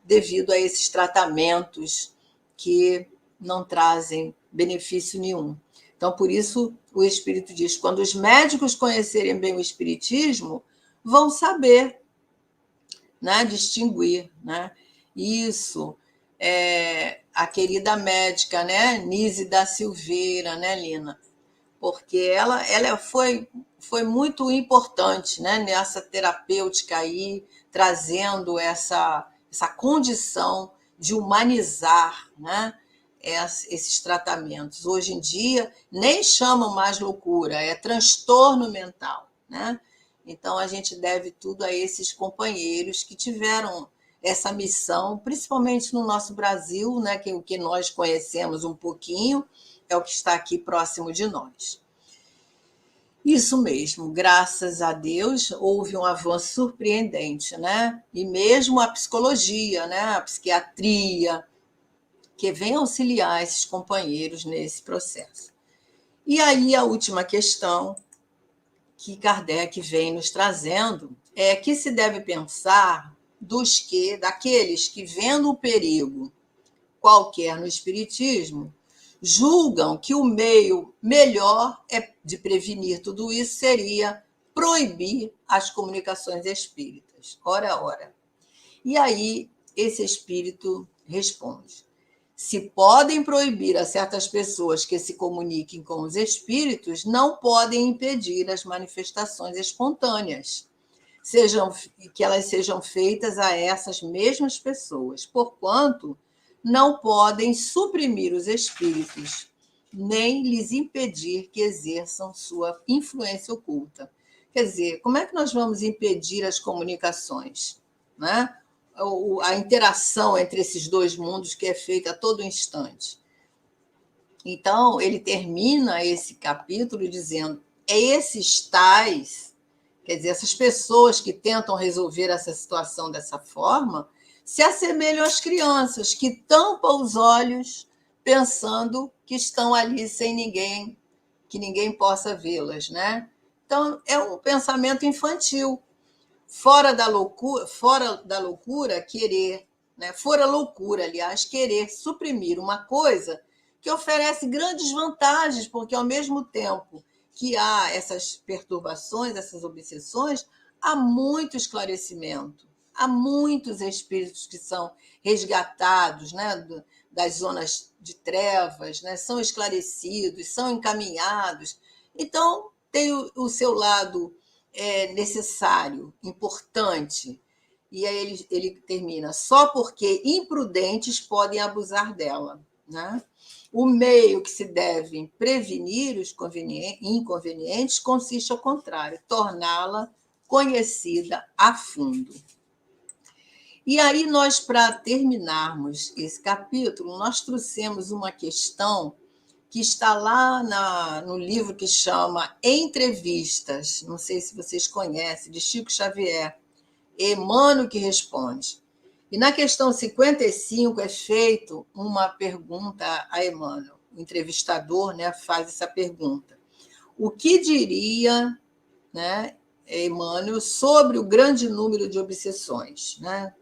Devido a esses tratamentos que não trazem benefício nenhum. Então, por isso, o Espírito diz: quando os médicos conhecerem bem o Espiritismo, vão saber, né, distinguir, né? Isso. A querida médica, né, Nise da Silveira, né, Lina? Porque ela foi muito importante, né, nessa terapêutica aí, trazendo essa condição de humanizar, né, esses tratamentos. Hoje em dia, nem chamam mais loucura, é transtorno mental, né? Então, a gente deve tudo a esses companheiros que tiveram essa missão, principalmente no nosso Brasil, né? Que o que nós conhecemos um pouquinho é o que está aqui próximo de nós. Isso mesmo, graças a Deus, houve um avanço surpreendente, né? E mesmo a psicologia, né? A psiquiatria, que vem auxiliar esses companheiros nesse processo. E aí a última questão que Kardec vem nos trazendo é que se deve pensar daqueles que, vendo o perigo qualquer no espiritismo, julgam que o meio melhor de prevenir tudo isso seria proibir as comunicações espíritas. Ora, ora. E aí esse espírito responde: se podem proibir a certas pessoas que se comuniquem com os espíritos, não podem impedir as manifestações espontâneas, que elas sejam feitas a essas mesmas pessoas, porquanto não podem suprimir os espíritos, nem lhes impedir que exerçam sua influência oculta. Quer dizer, como é que nós vamos impedir as comunicações, né? A interação entre esses dois mundos que é feita a todo instante. Então, ele termina esse capítulo dizendo: esses tais, quer dizer, essas pessoas que tentam resolver essa situação dessa forma, se assemelham às crianças que tampam os olhos pensando que estão ali sem ninguém, que ninguém possa vê-las, né? Então, é um pensamento infantil. Fora da loucura, querer, né? Fora loucura, aliás, querer suprimir uma coisa que oferece grandes vantagens, porque ao mesmo tempo que há essas perturbações, essas obsessões, há muito esclarecimento, há muitos espíritos que são resgatados, né, das zonas de trevas, né, são esclarecidos, são encaminhados. Então, tem o seu lado necessário, importante. E aí ele termina: só porque imprudentes podem abusar dela, né? O meio que se devem prevenir os inconvenientes consiste ao contrário, torná-la conhecida a fundo. E aí nós, para terminarmos esse capítulo, nós trouxemos uma questão que está lá no livro que chama Entrevistas, não sei se vocês conhecem, de Chico Xavier, Emmanuel que responde. E na questão 55 é feito uma pergunta a Emmanuel. O entrevistador, né, faz essa pergunta: o que diria, né, Emmanuel sobre o grande número de obsessões, né,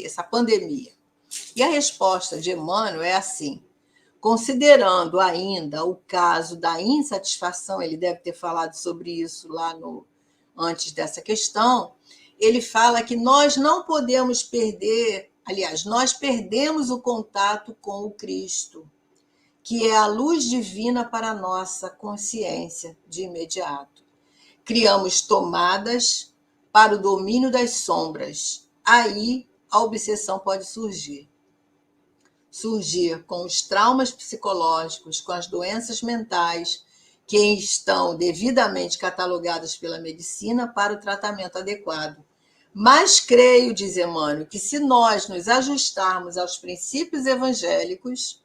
essa pandemia? E a resposta de Emmanuel é assim: considerando ainda o caso da insatisfação, ele deve ter falado sobre isso lá antes dessa questão, ele fala que nós não podemos perder, aliás, nós perdemos o contato com o Cristo, que é a luz divina para a nossa consciência de imediato. Criamos tomadas para o domínio das sombras. Aí a obsessão pode surgir com os traumas psicológicos, com as doenças mentais, que estão devidamente catalogadas pela medicina para o tratamento adequado. Mas creio, diz Emmanuel, que se nós nos ajustarmos aos princípios evangélicos,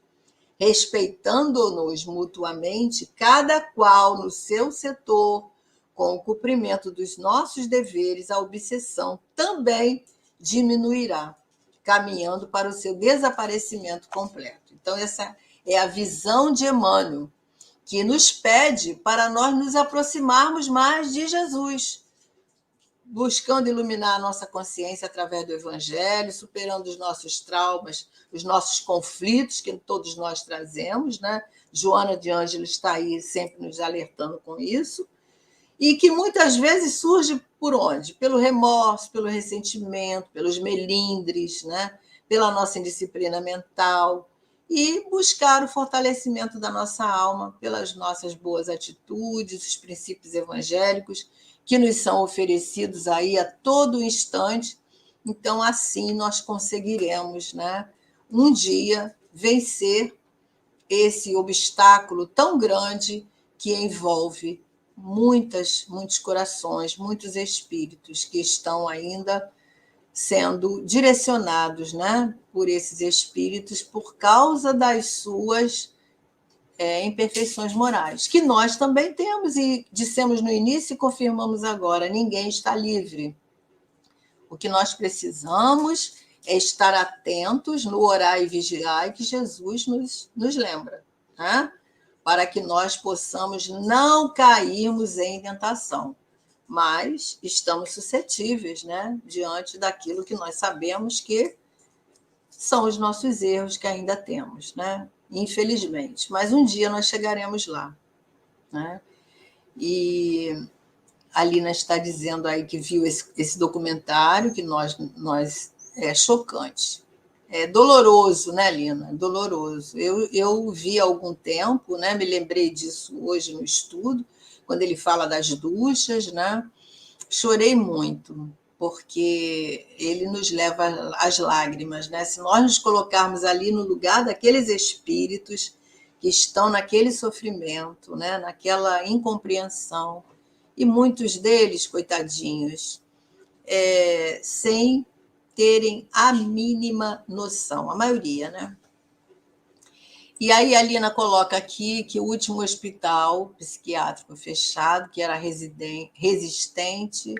respeitando-nos mutuamente, cada qual no seu setor, com o cumprimento dos nossos deveres, a obsessão também diminuirá, caminhando para o seu desaparecimento completo. Então, essa é a visão de Emmanuel, que nos pede para nós nos aproximarmos mais de Jesus, buscando iluminar a nossa consciência através do Evangelho, superando os nossos traumas, os nossos conflitos que todos nós trazemos, né? Joana de Ângeles está aí sempre nos alertando com isso, e que muitas vezes surge por onde? Pelo remorso, pelo ressentimento, pelos melindres, né? Pela nossa indisciplina mental, e buscar o fortalecimento da nossa alma pelas nossas boas atitudes, os princípios evangélicos que nos são oferecidos aí a todo instante. Então, assim nós conseguiremos, né, um dia vencer esse obstáculo tão grande que envolve muitos corações, muitos espíritos que estão ainda sendo direcionados, né, por esses espíritos por causa das suas imperfeições morais, que nós também temos e dissemos no início e confirmamos agora: ninguém está livre. O que nós precisamos é estar atentos no orar e vigiar que Jesus nos lembra, né? Para que nós possamos não cairmos em tentação. Mas estamos suscetíveis, né? Diante daquilo que nós sabemos que são os nossos erros que ainda temos, né? Infelizmente. Mas um dia nós chegaremos lá, né? E a Lina está dizendo aí que viu esse documentário, que nós é chocante. É doloroso, né, Lina? Doloroso. Eu vi há algum tempo, né? Me lembrei disso hoje no estudo, quando ele fala das duchas, né? Chorei muito, porque ele nos leva às lágrimas, né? Se nós nos colocarmos ali no lugar daqueles espíritos que estão naquele sofrimento, né? Naquela incompreensão, e muitos deles, coitadinhos, sem terem a mínima noção, a maioria, né? E aí a Lina coloca aqui que o último hospital psiquiátrico fechado, que era resistente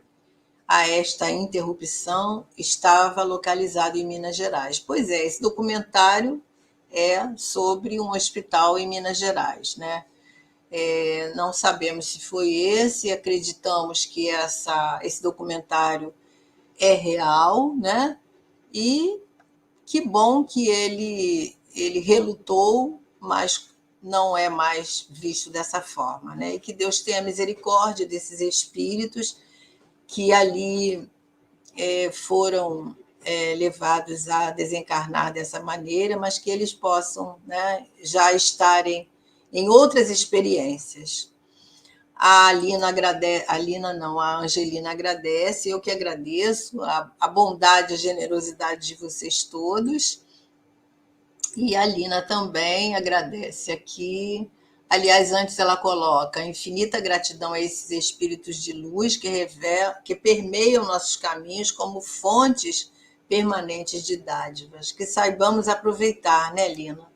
a esta interrupção, estava localizado em Minas Gerais. Pois é, esse documentário é sobre um hospital em Minas Gerais, né? Não sabemos se foi esse, acreditamos que esse documentário é real, né? E que bom que ele relutou, mas não é mais visto dessa forma, né? E que Deus tenha misericórdia desses espíritos que ali foram levados a desencarnar dessa maneira, mas que eles possam, né, já estarem em outras experiências. A Lina agradece, a Lina não, a Angelina agradece, eu que agradeço a bondade, a generosidade de vocês todos. E a Lina também agradece aqui. Aliás, antes ela coloca infinita gratidão a esses espíritos de luz que permeiam nossos caminhos como fontes permanentes de dádivas, que saibamos aproveitar, né, Lina?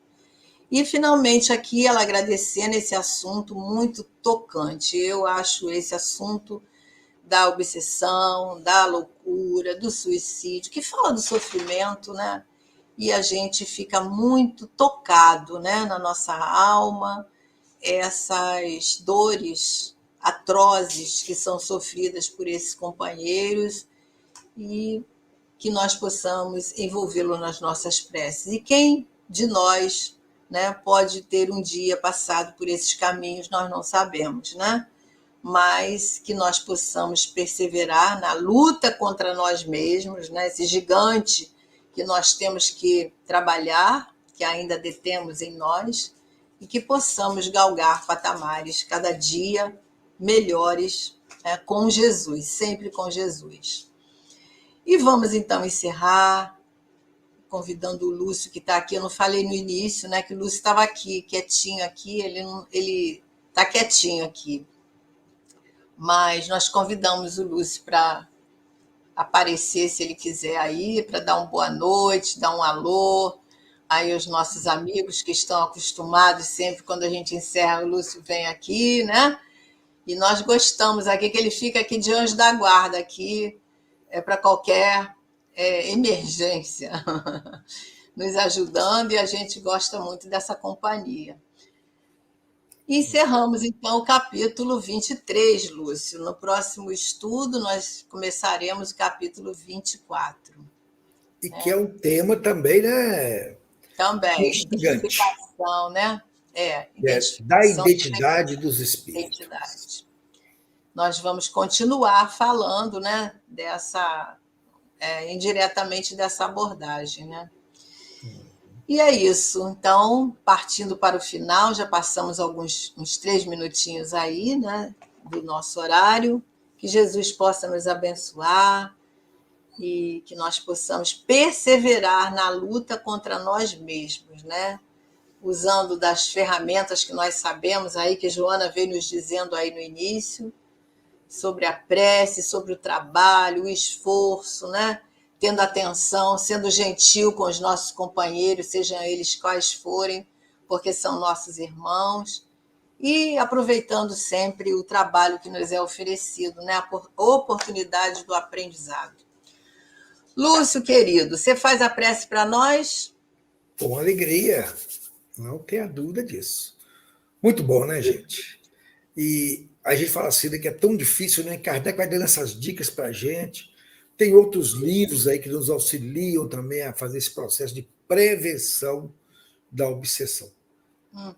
E, finalmente, aqui ela agradecendo esse assunto muito tocante. Eu acho esse assunto da obsessão, da loucura, do suicídio, que fala do sofrimento, né? E a gente fica muito tocado, né, na nossa alma, essas dores atrozes que são sofridas por esses companheiros e que nós possamos envolvê-lo nas nossas preces. E quem de nós, né, pode ter um dia passado por esses caminhos, nós não sabemos, né? Mas que nós possamos perseverar na luta contra nós mesmos, né? Esse gigante que nós temos que trabalhar, que ainda detemos em nós, e que possamos galgar patamares cada dia melhores, né, com Jesus, sempre com Jesus. E vamos então encerrar, convidando o Lúcio, que está aqui. Eu não falei no início, né, que o Lúcio estava aqui, quietinho aqui, ele está quietinho aqui. Mas nós convidamos o Lúcio para aparecer, se ele quiser aí, para dar uma boa noite, dar um alô. Aí os nossos amigos que estão acostumados sempre, quando a gente encerra, o Lúcio vem aqui, né? E nós gostamos aqui que ele fica aqui de anjo da guarda, aqui para qualquer emergência, nos ajudando, e a gente gosta muito dessa companhia. E encerramos, então, o capítulo 23, Lúcio. No próximo estudo, nós começaremos o capítulo 24. E que é um tema também, né? Também, Instigante. identificação, né? Da Identificação identidade dos espíritos. identidade. Nós vamos continuar falando, né, indiretamente dessa abordagem, né? E é isso. Então, partindo para o final, já passamos uns 3 minutinhos aí, né, do nosso horário. Que Jesus possa nos abençoar e que nós possamos perseverar na luta contra nós mesmos, né? usando das ferramentas que nós sabemos aí, que Joana veio nos dizendo aí no início, sobre a prece, sobre o trabalho, o esforço, né? Tendo atenção, sendo gentil com os nossos companheiros, sejam eles quais forem, porque são nossos irmãos, e aproveitando sempre o trabalho que nos é oferecido, né? A oportunidade do aprendizado. Lúcio, querido, você faz a prece para nós? Com alegria, não tenha dúvida disso. Muito bom, né, gente? E a gente fala assim, né, que é tão difícil, né? Kardec vai dando essas dicas para a gente. Tem outros livros aí que nos auxiliam também a fazer esse processo de prevenção da obsessão.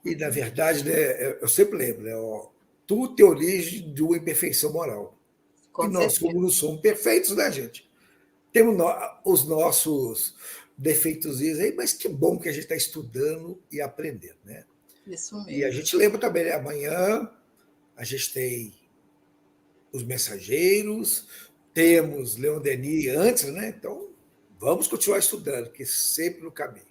E, na verdade, né, eu sempre lembro, né, ó, tudo tem origem de uma imperfeição moral. Com E nós, certeza. como não somos perfeitos, né, gente? Temos os nossos defeitos aí, mas que bom que a gente está estudando e aprendendo, né? Isso E a mesmo. gente lembra também, né, amanhã a gente tem os mensageiros, temos Leon Denis antes, né? Então, vamos continuar estudando, que sempre no caminho.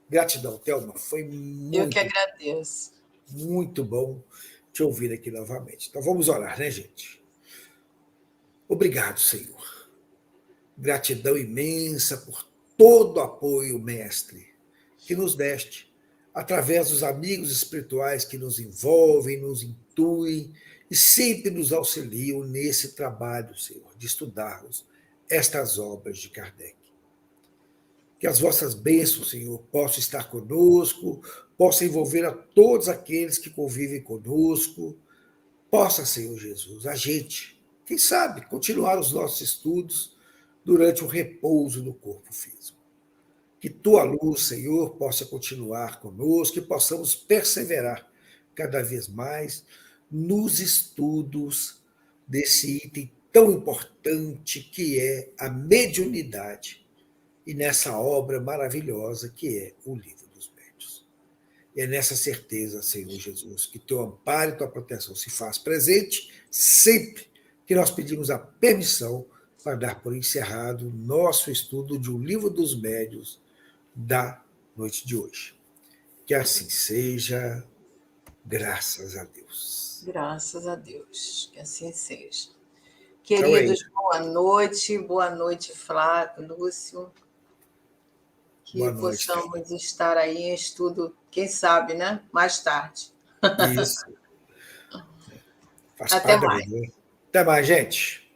Gratidão, Thelma. Foi Eu que muito, agradeço. muito bom te ouvir aqui novamente. Então, vamos orar, né, gente? Obrigado, Senhor. Gratidão imensa por todo o apoio, mestre, que nos deste, através dos amigos espirituais que nos envolvem, nos intuem e sempre nos auxiliam nesse trabalho, Senhor, de estudarmos estas obras de Kardec. Que as vossas bênçãos, Senhor, possam estar conosco, possam envolver a todos aqueles que convivem conosco, possa, Senhor Jesus, a gente, quem sabe, continuar os nossos estudos durante o repouso do corpo físico. Que tua luz, Senhor, possa continuar conosco e possamos perseverar cada vez mais nos estudos desse item tão importante que é a mediunidade e nessa obra maravilhosa que é o Livro dos Médiuns. E é nessa certeza, Senhor Jesus, que teu amparo e tua proteção se faz presente sempre que nós pedimos a permissão para dar por encerrado o nosso estudo de O Livro dos Médiuns da noite de hoje. Que assim seja, graças a Deus. Graças a Deus. Que assim seja. Então é Queridos, isso. boa noite, Flávio, Lúcio. Que Boa noite, Thelma. possamos estar aí em estudo, quem sabe, né? Mais tarde. Isso. Faz Até parte da mais. vida. Até mais, gente.